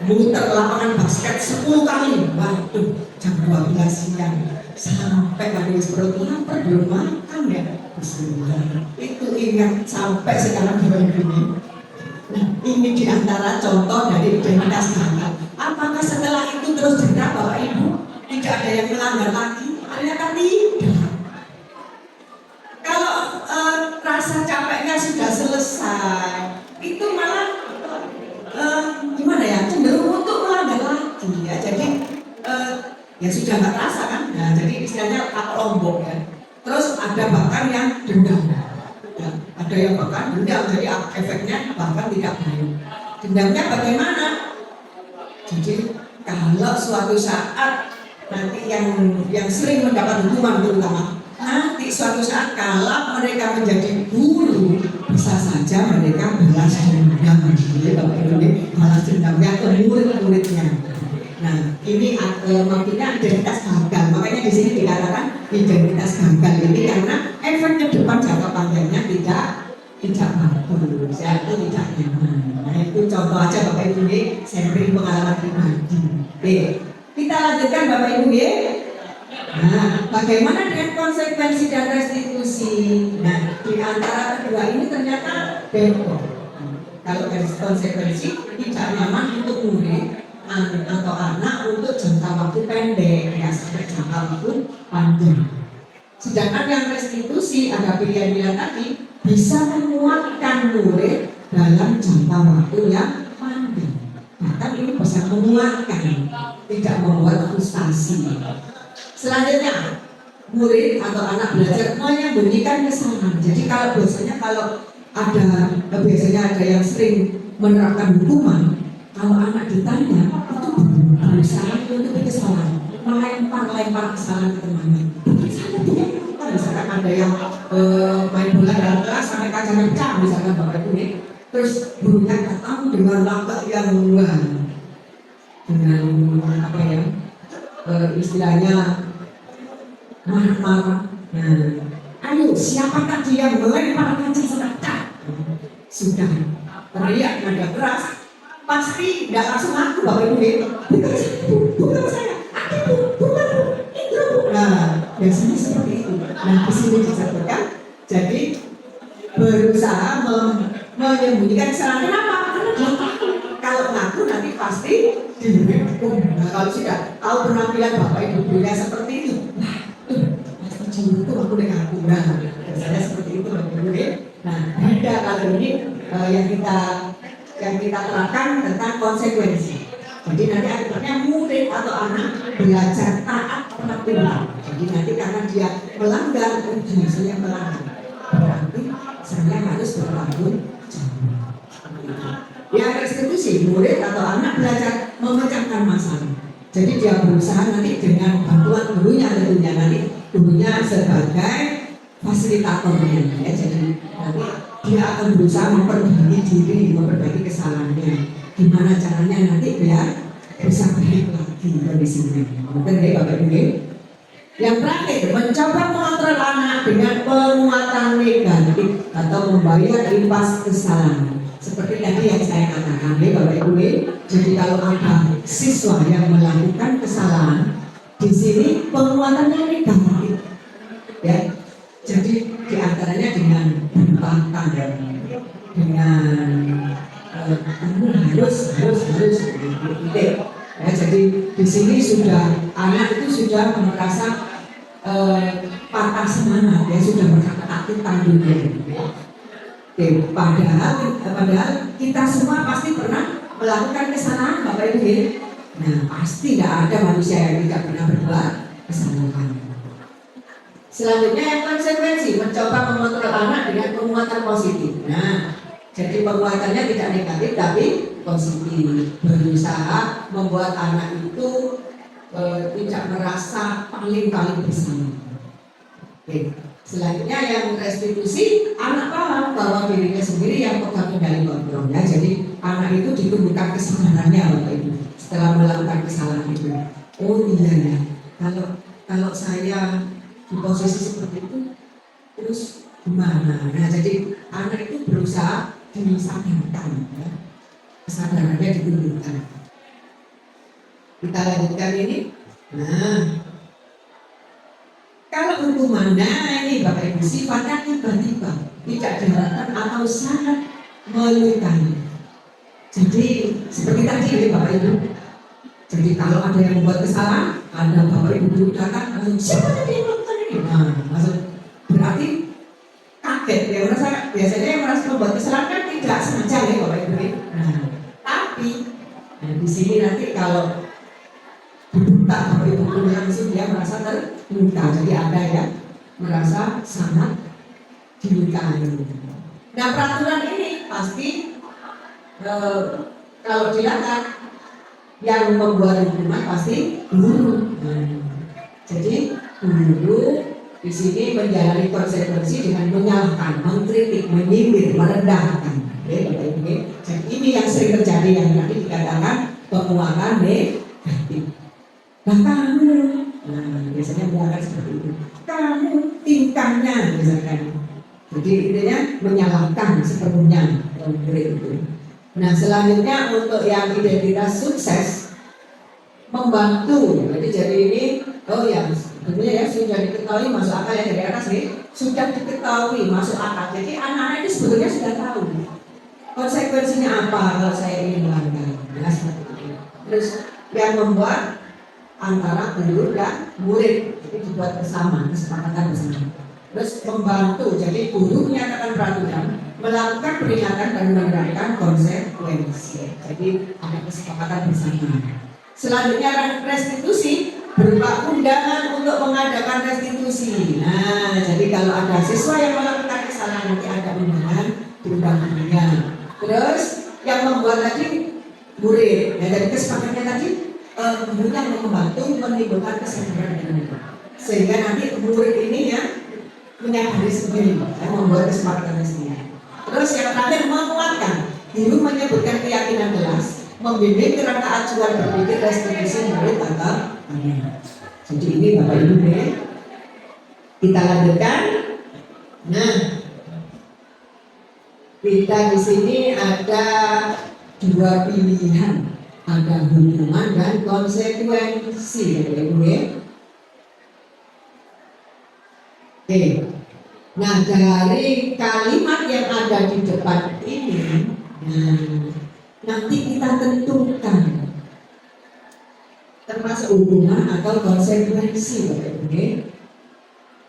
muter lapangan basket 10 kali. Waduh, jam 12 siang sampai habis perut lapar belum makan ya. Bismillah. Itu ingat sampai sekarang begini. Nah, ini diantara contoh dari identitas gagal. Apakah setelah itu terus cerita Bapak Ibu tidak ada yang melanggar lagi? Ternyata tidak. Kalau rasa capeknya sudah selesai, itu malah gimana ya, cenderung untuk melanggar lagi ya. Jadi ya sudah nggak terasa kan. Nah, jadi istilahnya apa lombok ya. Terus ada bahkan yang dendam ya, ada yang bahkan dendam, jadi efeknya bahkan tidak baik. Dendamnya bagaimana? Jadi kalau suatu saat nanti yang sering mendapat hukuman terutama, nanti suatu saat kalau mereka menjadi guru, bisa saja mereka balas dendam, Bapak Ibu, balas dendamnya ke murid-muridnya. Nah, ini maksudnya identitas gagal. Makanya di sini dikatakan identitas gagal ini karena efek ke depan jangka panjangnya tidak bagus, ya, itu tidak nyaman. Nah, itu contoh aja Bapak Ibu, saya beri pengalaman pribadi. Kita lanjutkan Bapak Ibu ya. Nah, bagaimana dengan konsekuensi dan restitusi? Nah, di antara kedua ini ternyata beda. Kalau dari konsekuensi tidak nyaman untuk murid atau anak untuk jangka waktu pendek, ya sampai jangka waktu panjang. Sedangkan yang restitusi ada pilihan-pilihan tadi bisa menguatkan murid dalam jangka waktu yang panjang. Bahkan ini bisa menguatkan, tidak membuat frustasi. Selanjutnya, murid atau anak belajar menyembunyikan kesalahan. Jadi kalau biasanya ada yang sering menerapkan hukuman, kalau anak ditanya itu benar kesalahan temannya. Kan misalkan ada yang main bola dalam kelas sampai kaca pecah misalkan Bapak Ibu nih, terus gurunya datang dengan langkah yang dengan apa ya istilahnya marah-marah. Nah, ayo siapa tadi yang melempar kaca pecah? Sudah teriak nada keras, pasti tidak langsung aku Bapak Ibu nih, bukan saya, aku bukan itu. Nah, biasanya seperti itu. Nah, di sini disebutkan, jadi berusaha menyembunyikan kesalahan. Kenapa? Karena dia takut. Kalau ngaku nanti pasti dihukum. Nah, kalau sudah tahu penampilan Bapak Ibu gurunya seperti itu, pasti cemburu tuh aku dengan aku. Nah, biasanya seperti itu Bapak Ibu. Nah, beda kalau ini yang kita terapkan tentang konsekuensi. Jadi nanti akhirnya murid atau anak belajar taat peraturan. Jadi nanti karena dia melanggar, saya melanggar, berarti saya harus bertanggung jawab. Yang restitusi, murid atau anak belajar memecahkan masalah. Jadi dia berusaha nanti dengan bantuan gurunya tentunya, nanti gurunya sebagai fasilitatornya. Ya, jadi nanti dia akan berusaha memperbaiki diri, memperbaiki kesalahannya. Gimana caranya nanti biar bisa baik lagi kondisinya. Mungkin ya Bapak Ibu. Yang terakhir, mencoba mengontrol anak dengan penguatan negatif atau membayar impas kesalahan. Seperti tadi yang saya katakan, ya Bapak Ibu. Jadi kalau ada siswa yang melakukan kesalahan, di sini penguatannya negatif. Ya, jadi diantaranya dengan bantah, dengan harus ya, jadi di sini sudah anak itu sudah merasa patah semangat, ya sudah berkata takut tanduknya. Padahal kita semua pasti pernah melakukan kesalahan Bapak Ibu. Nah, pasti tidak ada manusia yang tidak pernah berbuat kesalahan. Selanjutnya yang konsekuensi, mencoba mengontrol anak dengan penguatan positif. Nah, jadi penguatannya tidak negatif tapi positif. Berusaha membuat anak itu tidak merasa paling bersama. Oke. Selanjutnya yang restitusi, anak paham bahwa dirinya sendiri yang pegang kendali kontrolnya. Jadi anak itu ditumbuhkan kesadarannya Bapak Ibu setelah melakukan kesalahan itu. Oh iya ya, kalau saya di posisi seperti itu, terus gimana? Nah, jadi anak itu berusaha disadarkan, ya. Kesadarannya ditumbuhkan. Kita lanjutkan ini. Nah, kalau hukumannya ini Bapak Ibu sifatnya tiba-tiba, tidak diharapkan atau sangat melukai. Jadi seperti tadi ya Bapak Ibu. Jadi kalau ada yang membuat kesalahan, ada Bapak Ibu datang, langsung siapa tadi yang melakukan ini? Nah, langsung berarti kaget. Ya merasa biasanya yang merasa membuat kesalahan kan tidak sengaja ya Bapak Ibu. Nah, tapi di sini nanti kalau dibuka Bapak Ibu langsung dia merasa terluka. Jadi ada ya merasa sangat dilukai. Nah, peraturan ini pasti kalau dilanggar yang membuat hukuman pasti guru. Jadi guru di sini menjalani konsekuensi dengan menyalahkan, mengkritik, menyindir, merendahkan. Jadi ini yang sering terjadi yang tadi dikatakan penguatan negatif. Nah kamu, biasanya mengatakan seperti itu. Kamu tingkahnya misalkan. Jadi intinya menyalahkan sepenuhnya konkret itu. Nah selanjutnya untuk yang identitas sukses membantu. Jadi ini ya sebenarnya ya sudah diketahui masuk akal ya dari atas nih sudah diketahui masuk akal. Jadi anak-anak itu sebetulnya sudah tahu konsekuensinya apa kalau saya ingin melanggar. Nah seperti itu. Terus yang membuat antara guru dan murid itu dibuat bersama, kesepakatan bersama. Terus membantu, jadi guru menyatakan peraturan, melakukan peringatan dan menerapkan konsekuensi. Jadi ada kesepakatan bersama. Selanjutnya restitusi berupa undangan untuk mengadakan restitusi. Nah, jadi kalau ada siswa yang melakukan kesalahan nanti ada undangan diundang-undangnya. Terus yang membuat tadi murid, ya dari kesepakatannya tadi guru yang membantu menimbulkan kesadaran ini, sehingga nanti murid ini ya menyadari sendiri, membuat kesepakatan sendiri. Terus yang terakhir menguatkan, guru menyebutkan keyakinan jelas, membimbing kerangka acuan berpikir restitusi murid atau anak. Jadi ini Bapak Ibu ya, kita lanjutkan. Nah, kita di sini ada dua pilihan, ada hukuman dan konsekuensi, Bapak Ibu ya. Oke. Nah, dari kalimat yang ada di depan ini, nanti kita tentukan termasuk hukuman atau konsekuensi, Bapak Ibu ya.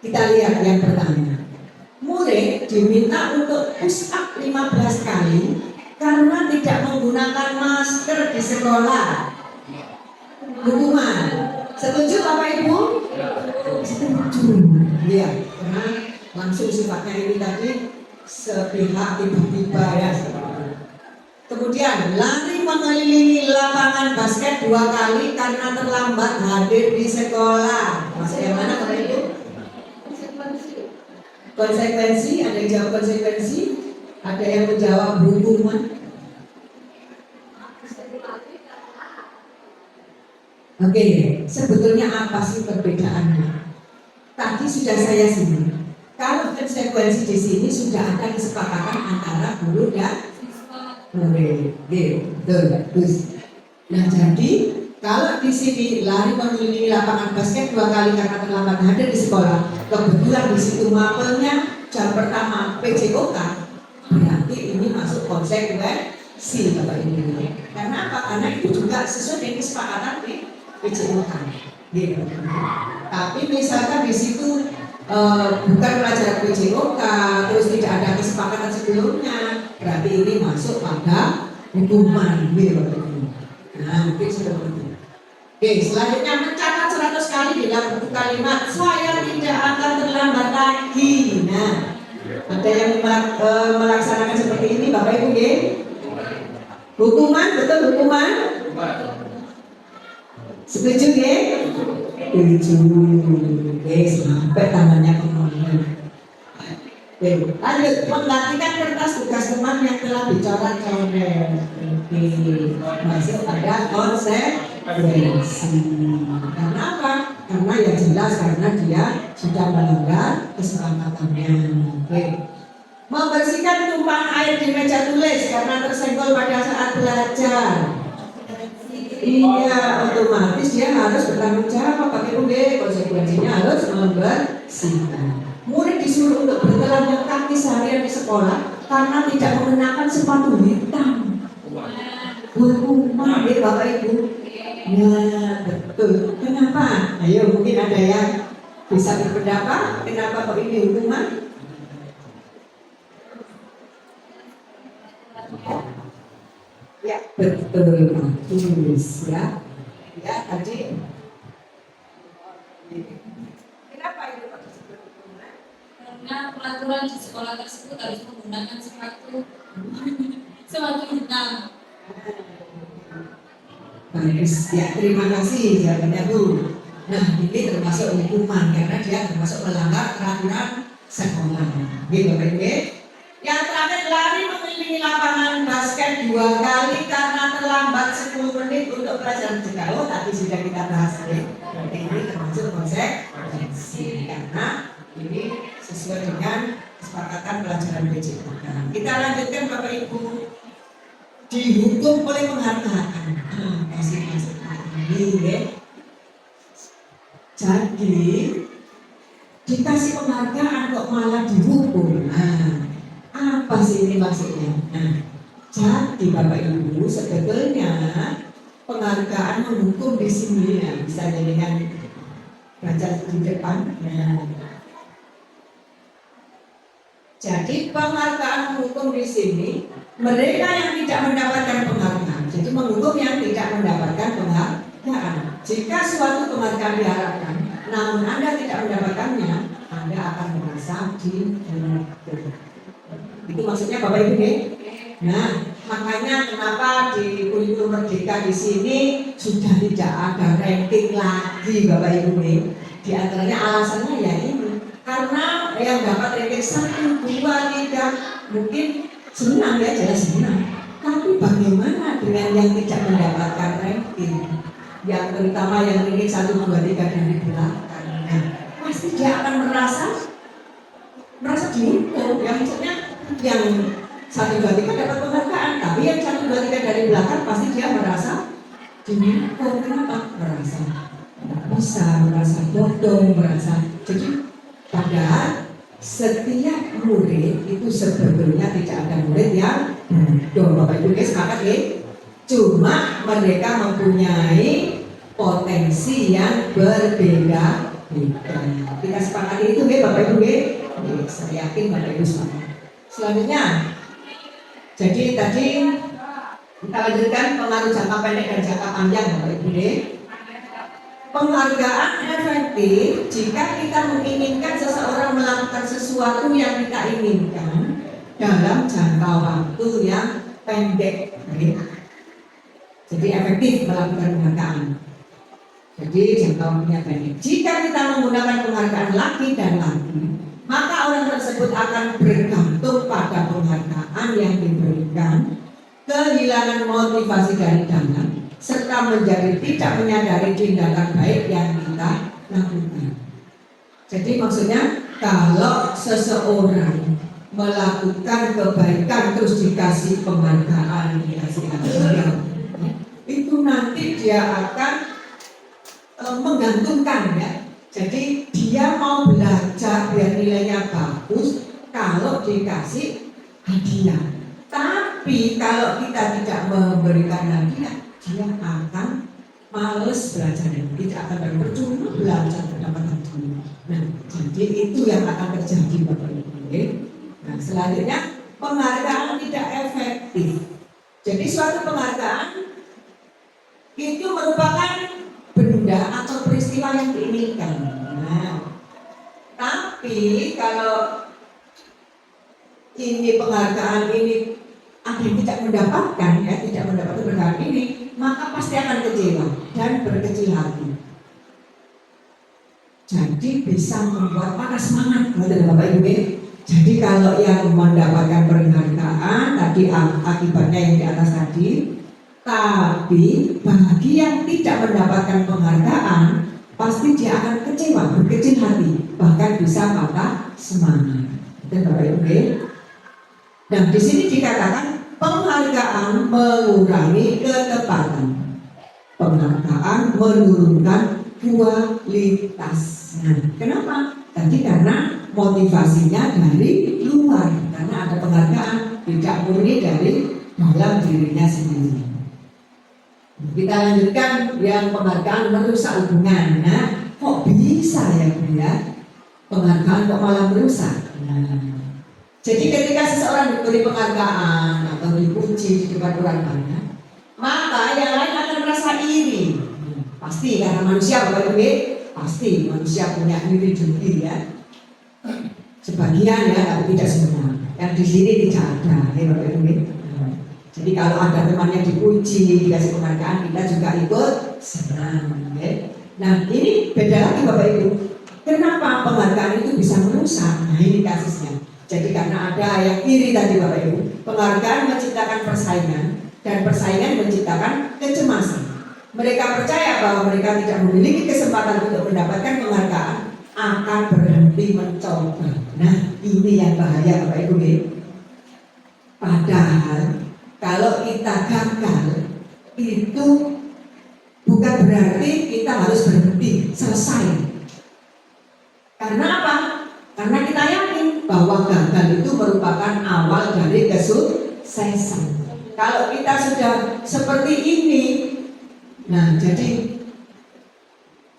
Kita lihat yang pertama. Murid diminta untuk push up 15 kali karena tidak menggunakan masker di sekolah. Hukuman. Setuju Bapak Ibu? Setuju. Iya, karena langsung sifatnya ini tadi sepihak tiba-tiba ya. Kemudian lari mengelilingi lapangan basket 2 kali karena terlambat hadir di sekolah. Masuk yang mana Bapak Ibu? Konsekuensi, ada yang jawab konsekuensi, ada yang menjawab hukuman. Oke, sebetulnya apa sih perbedaannya? Tadi sudah saya singgung. Kalau konsekuensi di sini sudah ada kesepakatan antara guru dan murid. Betul, bagus. Nah, jadi kalau di sini lari mengelilingi lapangan basket 2 kali karena terlambat hadir di sekolah, kebetulan di situ mapelnya jam pertama PJOK, berarti ini masuk konsekuensi Bapak Ibu. Karena apa? Karena itu juga sesuai dengan kesepakatan di PJOK. Gitu. Tapi misalkan di situ bukan pelajaran PJOK, terus tidak ada kesepakatan sebelumnya, berarti ini masuk pada hukuman. Gitu Bapak Ibu. Nah, mungkin seperti itu. Oke, selanjutnya mencatat 100 kali di dalam bentuk kalimat saya tidak akan terlambat lagi. Nah, ada yang melaksanakan seperti ini Bapak Ibu ya? Hukuman, betul hukuman? Setuju ya? Setuju. Oke, sampai tangannya kemana? Oke, lanjut, menggantikan kertas tugas teman yang telah dicoret-coret. Oke, masuk pada konsekuensi. Karena apa? Karena ya jelas karena dia sudah melanggar kesepakatannya. Oke. Membersihkan tumpahan air di meja tulis karena tersenggol pada saat belajar. Iya, otomatis dia harus bertanggung jawab pakai UD, konsekuensinya harus membersihkan. Murid disuruh untuk bertelanjang kaki seharian di sekolah karena tidak mengenakan sepatu hitam. Hukuman ya Bapak Ibu. Ya betul. Kenapa? Ayo mungkin ada yang bisa berpendapat kenapa kok ini hukuman? Ya betul, bagus ya. Ya tadi. Kenapa ini Pak disebut hukuman? Karena peraturan di sekolah tersebut harus menggunakan sepatu hitam. Bagus ya, terima kasih jawabannya Bu. Nah ini termasuk hukuman karena dia termasuk melanggar peraturan sekolah. Gitu Bapak Ibu. Yang terakhir lari mengelilingi lapangan basket 2 kali karena terlambat 10 menit untuk pelajaran jeda. Oh tadi sudah kita bahas ya. Berarti ini termasuk konsekuensi karena ini sesuai dengan kesepakatan pelajaran PJOK. Kita lanjutkan Bapak Ibu. Dihukum oleh penghargaan. Masih ini ya. Jadi dikasih penghargaan kok malah dihukum. Nah, apa sih ini maksudnya? Nah, jadi Bapak Ibu sebetulnya penghargaan menghukum di sini ya, bisa dengan baca di depan. Nah, jadi penghargaan menghukum di sini mereka yang tidak mendapatkan penghargaan. Jadi menghukum yang tidak mendapatkan penghargaan. Jika suatu penghargaan diharapkan, namun Anda tidak mendapatkannya, Anda akan merasa dihukum. Itu maksudnya Bapak Ibu ya. Nah, Makanya kenapa di kurikulum Merdeka di sini sudah tidak ada ranking lagi Bapak Ibu nih. Di antaranya alasannya ya ini, karena yang dapat ranking 1, 2, 3 mungkin senang ya, jelas senang. Tapi bagaimana dengan yang tidak mendapatkan ranking, yang terutama yang ranking 1, 2, 3 dari belakang? Nah, pasti dia akan merasa dihukum. Ya maksudnya yang 1, 2, 3 dapat penghargaan, tapi yang 1, 2, 3 dari belakang pasti dia merasa dihukum. Kenapa? Merasa tidak bisa, merasa bodoh, merasa. Jadi padahal setiap murid itu sebetulnya tidak ada murid yang bodoh. Bapak Ibu sepakat ya? Cuma mereka mempunyai potensi yang berbeda. Kita sepakati itu ya Bapak Ibu ya? Saya yakin Bapak Ibu sepakat. Selanjutnya, jadi tadi kita lanjutkan pengaruh jangka pendek dan jangka panjang Bapak Ibu ya. Penghargaan efektif jika kita menginginkan seseorang melakukan sesuatu yang kita inginkan dalam jangka waktu yang pendek. Jadi efektif melakukan penghargaan. Jadi jangka waktunya pendek. Jika kita menggunakan penghargaan lagi dan lagi, maka orang tersebut akan bergantung pada penghargaan yang diberikan, kehilangan motivasi dari dalam, serta menjadi tidak menyadari tindakan baik yang kita lakukan. Jadi maksudnya kalau seseorang melakukan kebaikan terus dikasih penghargaan, dikasih anugerah, itu nanti dia akan menggantungkan ya. Jadi dia mau belajar biar nilainya bagus kalau dikasih hadiah. Tapi kalau kita tidak memberikan hadiah, dia akan males belajar, tidak akan percuma belajar mendapat hadiah. Nah, jadi itu yang akan terjadi Bapak Ibu. Nah, selanjutnya penghargaan tidak efektif. Jadi suatu penghargaan itu merupakan benda atau peristiwa yang diinginkan. Nah, tapi kalau ini penghargaan ini ada yang tidak mendapatkan ya, tidak mendapatkan penghargaan ini, maka pasti akan kecewa dan berkecil hati. Jadi bisa membuat patah semangat, betul Bapak Ibu. Jadi kalau yang mendapatkan penghargaan tadi akibatnya yang di atas tadi. Tapi bagi yang tidak mendapatkan penghargaan, pasti dia akan kecewa, berkecil hati, bahkan bisa patah semangat. Dan Bapak Ibu, nah di sini dikatakan penghargaan mengurangi ketepatan, penghargaan menurunkan kualitas. Nah, kenapa? Tadi karena motivasinya dari luar, karena ada penghargaan tidak murni dari dalam dirinya sendiri. Kita lanjutkan yang penghargaan merusak hubungan. Nah, kok bisa ya Bu ya? Penghargaan kok malah merusak? Nah, jadi ketika seseorang diberi penghargaan atau dipuji di depan orang banyak, maka yang lain akan merasa iri. Pasti karena manusia Bapak Ibu, pasti manusia punya iri dengki ya. Sebagian ya, tapi tidak semua. Yang di sini tidak ada ya Bapak Ibu. Jadi kalau ada temannya dipuji, dikasih penghargaan, kita juga ikut senang. Ya. Nah ini beda lagi Bapak Ibu. Kenapa penghargaan itu bisa merusak? Nah ini kasusnya. Jadi karena ada yang iri tadi Bapak Ibu. Penghargaan menciptakan persaingan dan persaingan menciptakan kecemasan. Mereka percaya bahwa mereka tidak memiliki kesempatan untuk mendapatkan penghargaan, akan berhenti mencoba. Nah ini yang bahaya Bapak Ibu. Padahal kalau kita gagal itu bukan berarti kita harus berhenti, selesai. Karena apa? Karena kita yakin bahwa gagal itu merupakan awal dari kesuksesan. Kalau kita sudah seperti ini, nah jadi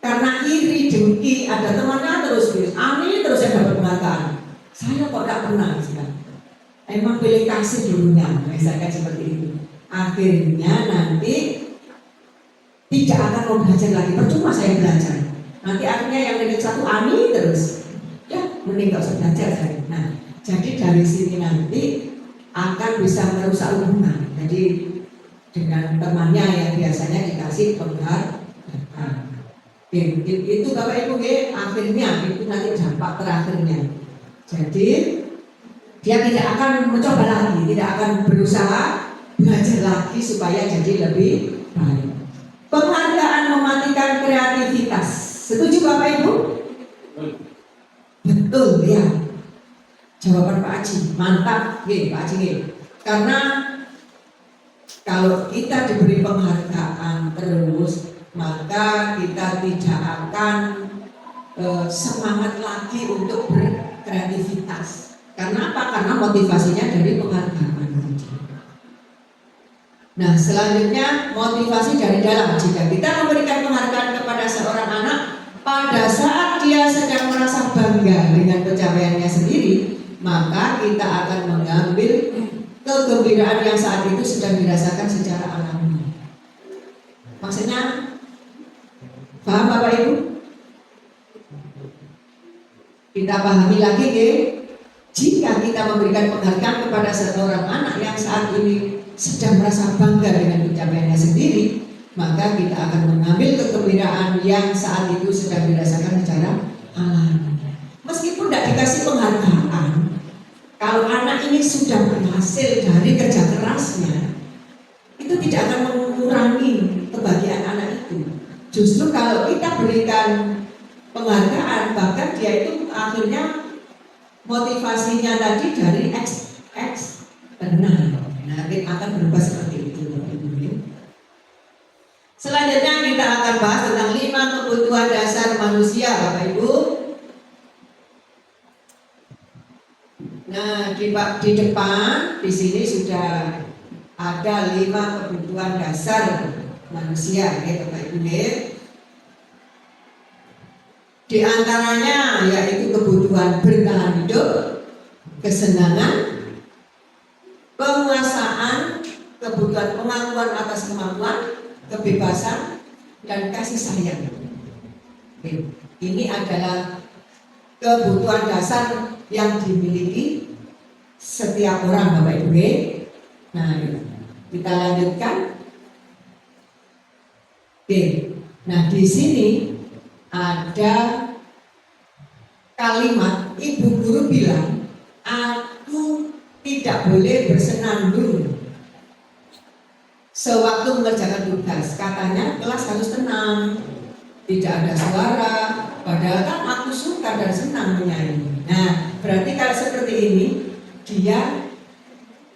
karena iri, dengki, ada temannya terus amin terus yang dapat penghargaan. Saya kok tidak pernah sekarang. Emang pilih kasih dulunya, misalkan seperti itu. Akhirnya nanti tidak akan mau belajar lagi, percuma saya belajar. Nanti akhirnya yang ranking 1 ani terus, ya mending gak usah belajar saya. Nah, jadi dari sini nanti akan bisa merusak hubungan. Jadi dengan temannya yang biasanya dikasih penghargaan. Itu Bapak Ibu akhirnya itu nanti dampak terakhirnya. Jadi dia tidak akan mencoba lagi, tidak akan berusaha belajar lagi supaya jadi lebih baik. Penghargaan mematikan kreativitas. Setuju Bapak Ibu? Betul ya. Jawaban Pak Haji, mantap, Pak Haji. Karena kalau kita diberi penghargaan terus, maka kita tidak akan semangat lagi untuk berkreativitas. Karena apa? Karena motivasinya dari penghargaan. Nah, selanjutnya motivasi dari dalam. Jika kita memberikan penghargaan kepada seorang anak pada saat dia sedang merasa bangga dengan pencapaiannya sendiri, maka kita akan mengambil kegembiraan yang saat itu sedang dirasakan secara alami. Maksudnya, paham Bapak Ibu? Kita pahami lagi jika kita memberikan penghargaan kepada seorang anak yang saat ini sedang merasa bangga dengan pencapaiannya sendiri, maka kita akan mengambil kegembiraan yang saat itu sedang dirasakan secara alami. Meskipun tidak dikasih penghargaan, kalau anak ini sudah berhasil dari kerja kerasnya, itu tidak akan mengurangi kebahagiaan anak itu. Justru kalau kita berikan penghargaan, bahkan dia itu akhirnya motivasinya tadi dari eksternal. Nah, akan berubah seperti itu. Selanjutnya kita akan bahas tentang 5 kebutuhan dasar manusia, Bapak Ibu. Nah, di depan di sini sudah ada 5 kebutuhan dasar manusia, Bapak Ibu. Di antaranya yaitu kebutuhan bertahan hidup, kesenangan, penguasaan, kebutuhan pengakuan atas kemampuan, kebebasan, dan kasih sayang. Ini adalah kebutuhan dasar yang dimiliki setiap orang, Bapak Ibu. Nah, kita lanjutkan. Nah, di sini ada kalimat ibu guru bilang, aku tidak boleh bersenandung sewaktu mengerjakan tugas. Katanya kelas harus tenang, tidak ada suara, padahal kan aku suka dan senang menyanyi. Nah, berarti kalau seperti ini dia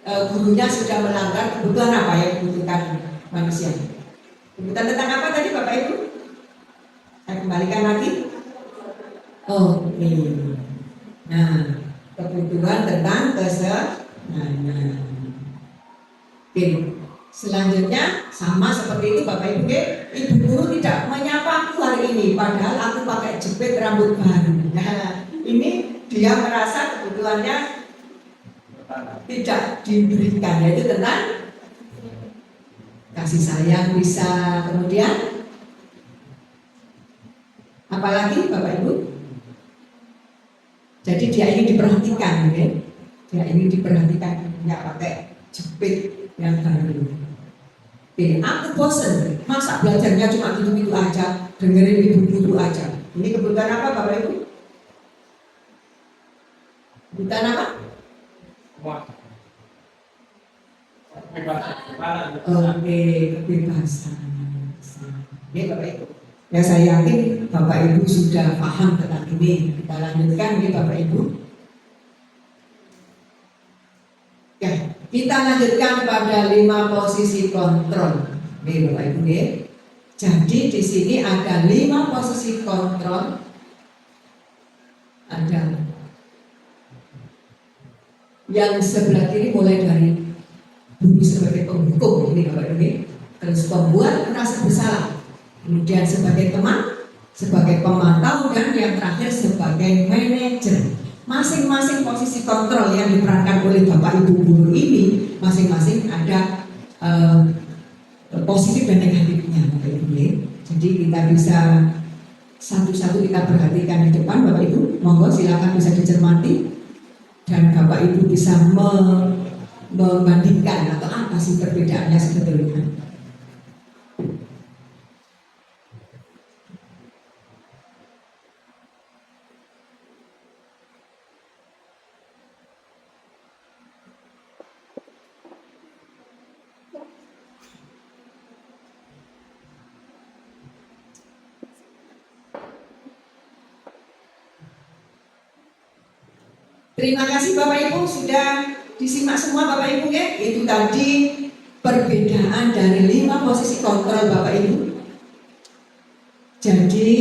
gurunya sudah melanggar kebutuhan apa yang dibutuhkan manusia. Kebutuhan tentang apa tadi Bapak Ibu? Saya kembalikan lagi. Oke. Nah, kebutuhan tentang kesenangan. Oke. Selanjutnya sama seperti itu Bapak Ibu. Ibu guru tidak menyapa aku hari ini, padahal aku pakai jepit rambut baru. Nah, ini dia merasa kebutuhannya tidak diberikan, yaitu tentang kasih sayang bisa. Kemudian apalagi Bapak Ibu? Jadi dia ingin diperhatikan, dia ingin diperhatikan, nggak pakai jepit yang baru. Aku bosen, masa belajarnya cuma gitu-gitu aja, dengerin ibu guru aja. Ini kebutuhan apa Bapak Ibu? Kebutuhan apa? Oke, kebebasan. Ini Bapak Ibu. Ya, saya yakin Bapak Ibu sudah paham tentang ini. Kita lanjutkan ya Bapak Ibu. Ya, kita lanjutkan pada 5 posisi kontrol. Nih Bapak Ibu ya. Jadi di sini ada 5 posisi kontrol. Ada yang sebelah kiri mulai dari guru sebagai penghukum ini Bapak Ibu. Terus pembuat merasa bersalah. Kemudian sebagai teman, sebagai pemantau, dan yang terakhir sebagai manajer. Masing-masing posisi kontrol yang diperankan oleh Bapak Ibu guru ini masing-masing ada positif dan negatifnya Bapak Ibu. Jadi kita bisa satu-satu kita perhatikan di depan Bapak Ibu. Monggo silakan bisa dicermati dan Bapak Ibu bisa membandingkan atau apa sih perbedaannya sebetulnya? Terima kasih Bapak Ibu sudah disimak semua Bapak Ibu ya. Itu tadi perbedaan dari 5 posisi kontrol Bapak Ibu. Jadi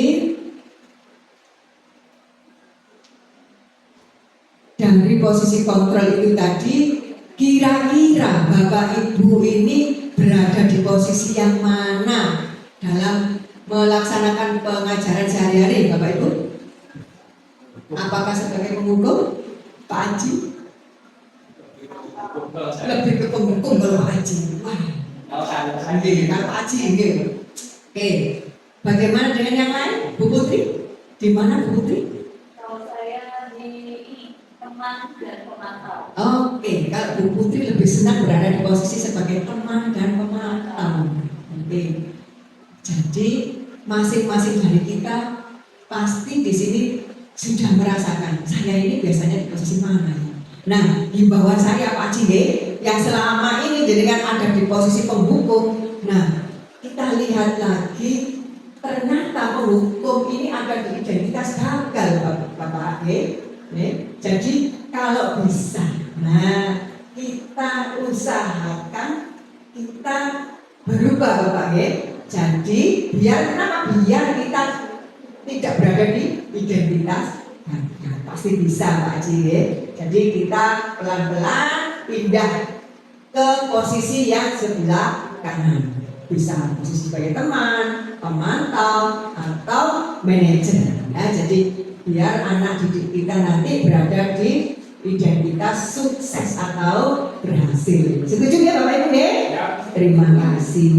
dari posisi kontrol itu tadi, kira-kira Bapak Ibu ini berada di posisi yang mana dalam melaksanakan pengajaran sehari-hari Bapak Ibu? Apakah sebagai penghukum? Pak Haji? Lebih ke penghukum kalau Pak Haji. Wah, kalau Pak Haji gitu. Oke, bagaimana dengan yang lain? Bu Putri? Di mana Bu Putri? Kalau saya di teman dan pemantau. Oke, kalau Bu Putri lebih senang berada di posisi sebagai teman dan pemantau. Oke, jadi masing-masing dari kita pasti di sini sudah merasakan saya ini biasanya di posisi mana ya? Nah, himbauan saya Pak Haji yang selama ini dengan ada di posisi penghukum. Nah, kita lihat lagi ternyata penghukum ini ada di identitas gagal Bapak Jadi kalau bisa, nah kita usahakan kita berubah Bapak Jadi biar kenapa? Biar kita tidak berada di identitas pasti bisa Pak Haji Jadi kita pelan-pelan pindah ke posisi yang sebelah kanan. Bisa posisi sebagai teman, pemantau, atau manajer jadi biar anak didik kita nanti berada di identitas sukses atau berhasil. Setuju ya Bapak Ibu ya? Terima kasih.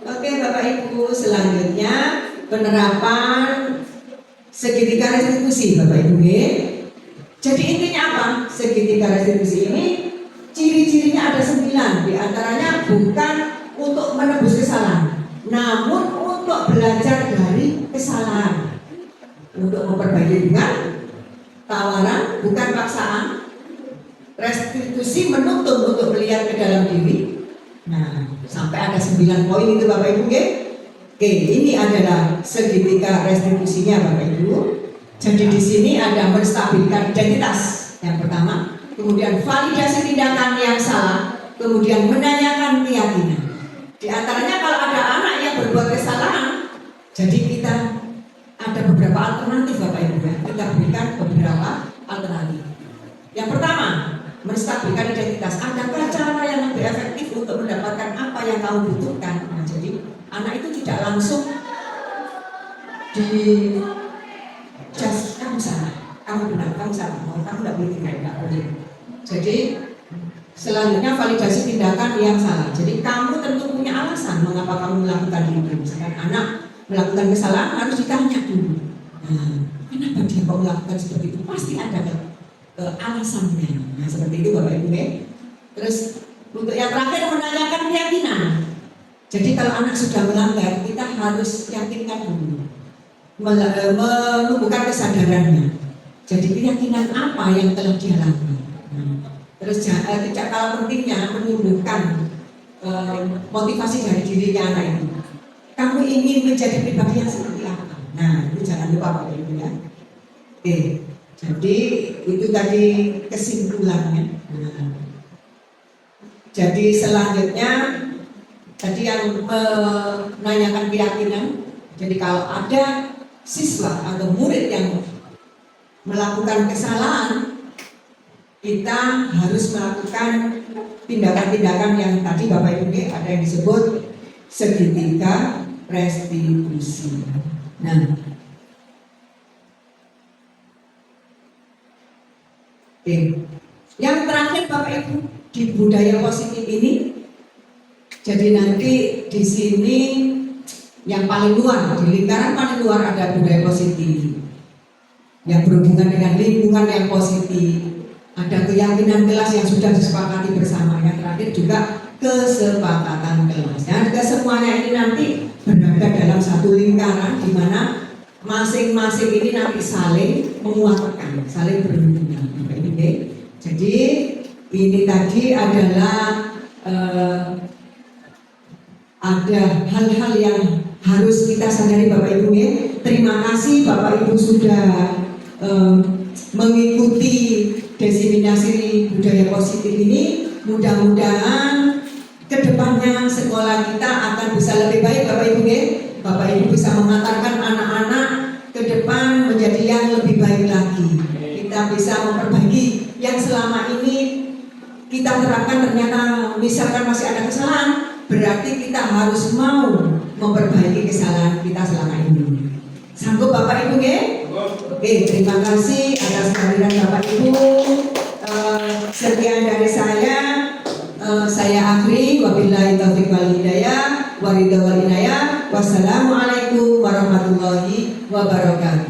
Oke Bapak Ibu, selanjutnya penerapan segitiga restitusi Bapak Ibu ya. Jadi intinya apa? Segitiga restitusi ini ciri-cirinya ada 9. Di antaranya bukan untuk menebus kesalahan, namun untuk belajar dari kesalahan, untuk memperbaiki dengan tawaran bukan paksaan. Restitusi menuntut untuk melihat ke dalam diri. Nah, sampai ada 9 poin itu Bapak Ibu ya. Oke, ini adalah segitiga restitusinya Bapak Ibu. Jadi di sini ada menstabilkan identitas yang pertama, kemudian validasi tindakan yang salah, kemudian menanyakan keyakinan. Di antaranya kalau ada anak yang berbuat kesalahan, jadi kita ada beberapa alternatif Bapak Ibu ya. Kita berikan beberapa alternatif. Yang pertama, menstabilkan identitas. Adakah cara yang lebih efektif untuk mendapatkan apa yang kamu butuhkan? Nah, jadi anak itu tidak langsung di just kamu salah, kamu benar, kamu salah, kamu tidak boleh tinggal, tidak boleh. Jadi selanjutnya validasi tindakan yang salah. Jadi kamu tentu punya alasan mengapa kamu melakukan itu. Misalkan anak melakukan kesalahan harus ditanya dulu. Nah, kenapa dia kok melakukan seperti itu? Pasti ada alasannya. Nah, seperti itu Bapak Ibu ya. Terus untuk yang terakhir menanyakan keyakinan. Jadi kalau anak sudah melanggar, kita harus yakinkan dulu, menumbuhkan kesadarannya. Jadi keyakinan apa yang telah dia lakukan. Terus tidak kalah pentingnya menumbuhkan motivasi dari dirinya anak itu. Kamu ingin menjadi pribadi yang seperti apa? Nah, itu jangan lupa Bapak Ibu ya. Oke, jadi itu tadi kesimpulannya. Nah, jadi selanjutnya tadi yang menanyakan keyakinan. Jadi kalau ada siswa atau murid yang melakukan kesalahan, kita harus melakukan tindakan-tindakan yang tadi Bapak Ibu ada yang disebut segitiga restitusi. Nah, oke. Yang terakhir Bapak Ibu di budaya positif ini, jadi nanti di sini yang paling luar, di lingkaran paling luar ada budaya positif yang berhubungan dengan lingkungan yang positif. ada keyakinan kelas yang sudah disepakati bersama. Yang terakhir juga kesepakatan kelas. Dan kesemuanya ini nanti berada dalam satu lingkaran di mana masing-masing ini nanti saling menguatkan, saling berhubungan. Jadi ini tadi adalah ada hal-hal yang harus kita sadari Bapak Ibu ya. Terima kasih Bapak Ibu sudah mengikuti diseminasi budaya positif ini. Mudah-mudahan kedepannya sekolah kita akan bisa lebih baik Bapak Ibu ya. Bapak Ibu bisa mengantarkan anak-anak ke depan menjadi yang lebih baik lagi. Kita bisa memperbaiki yang selama ini kita terapkan, ternyata misalkan masih ada kesalahan, berarti kita harus mau memperbaiki kesalahan kita selama ini. Sanggup Bapak Ibu ya? Oke, terima kasih atas kehadiran Bapak Ibu. Sekian dari saya akhiri, wabillahi taufiq wal hidayah, waridha wal inayah. Wassalamualaikum warahmatullahi wabarakatuh.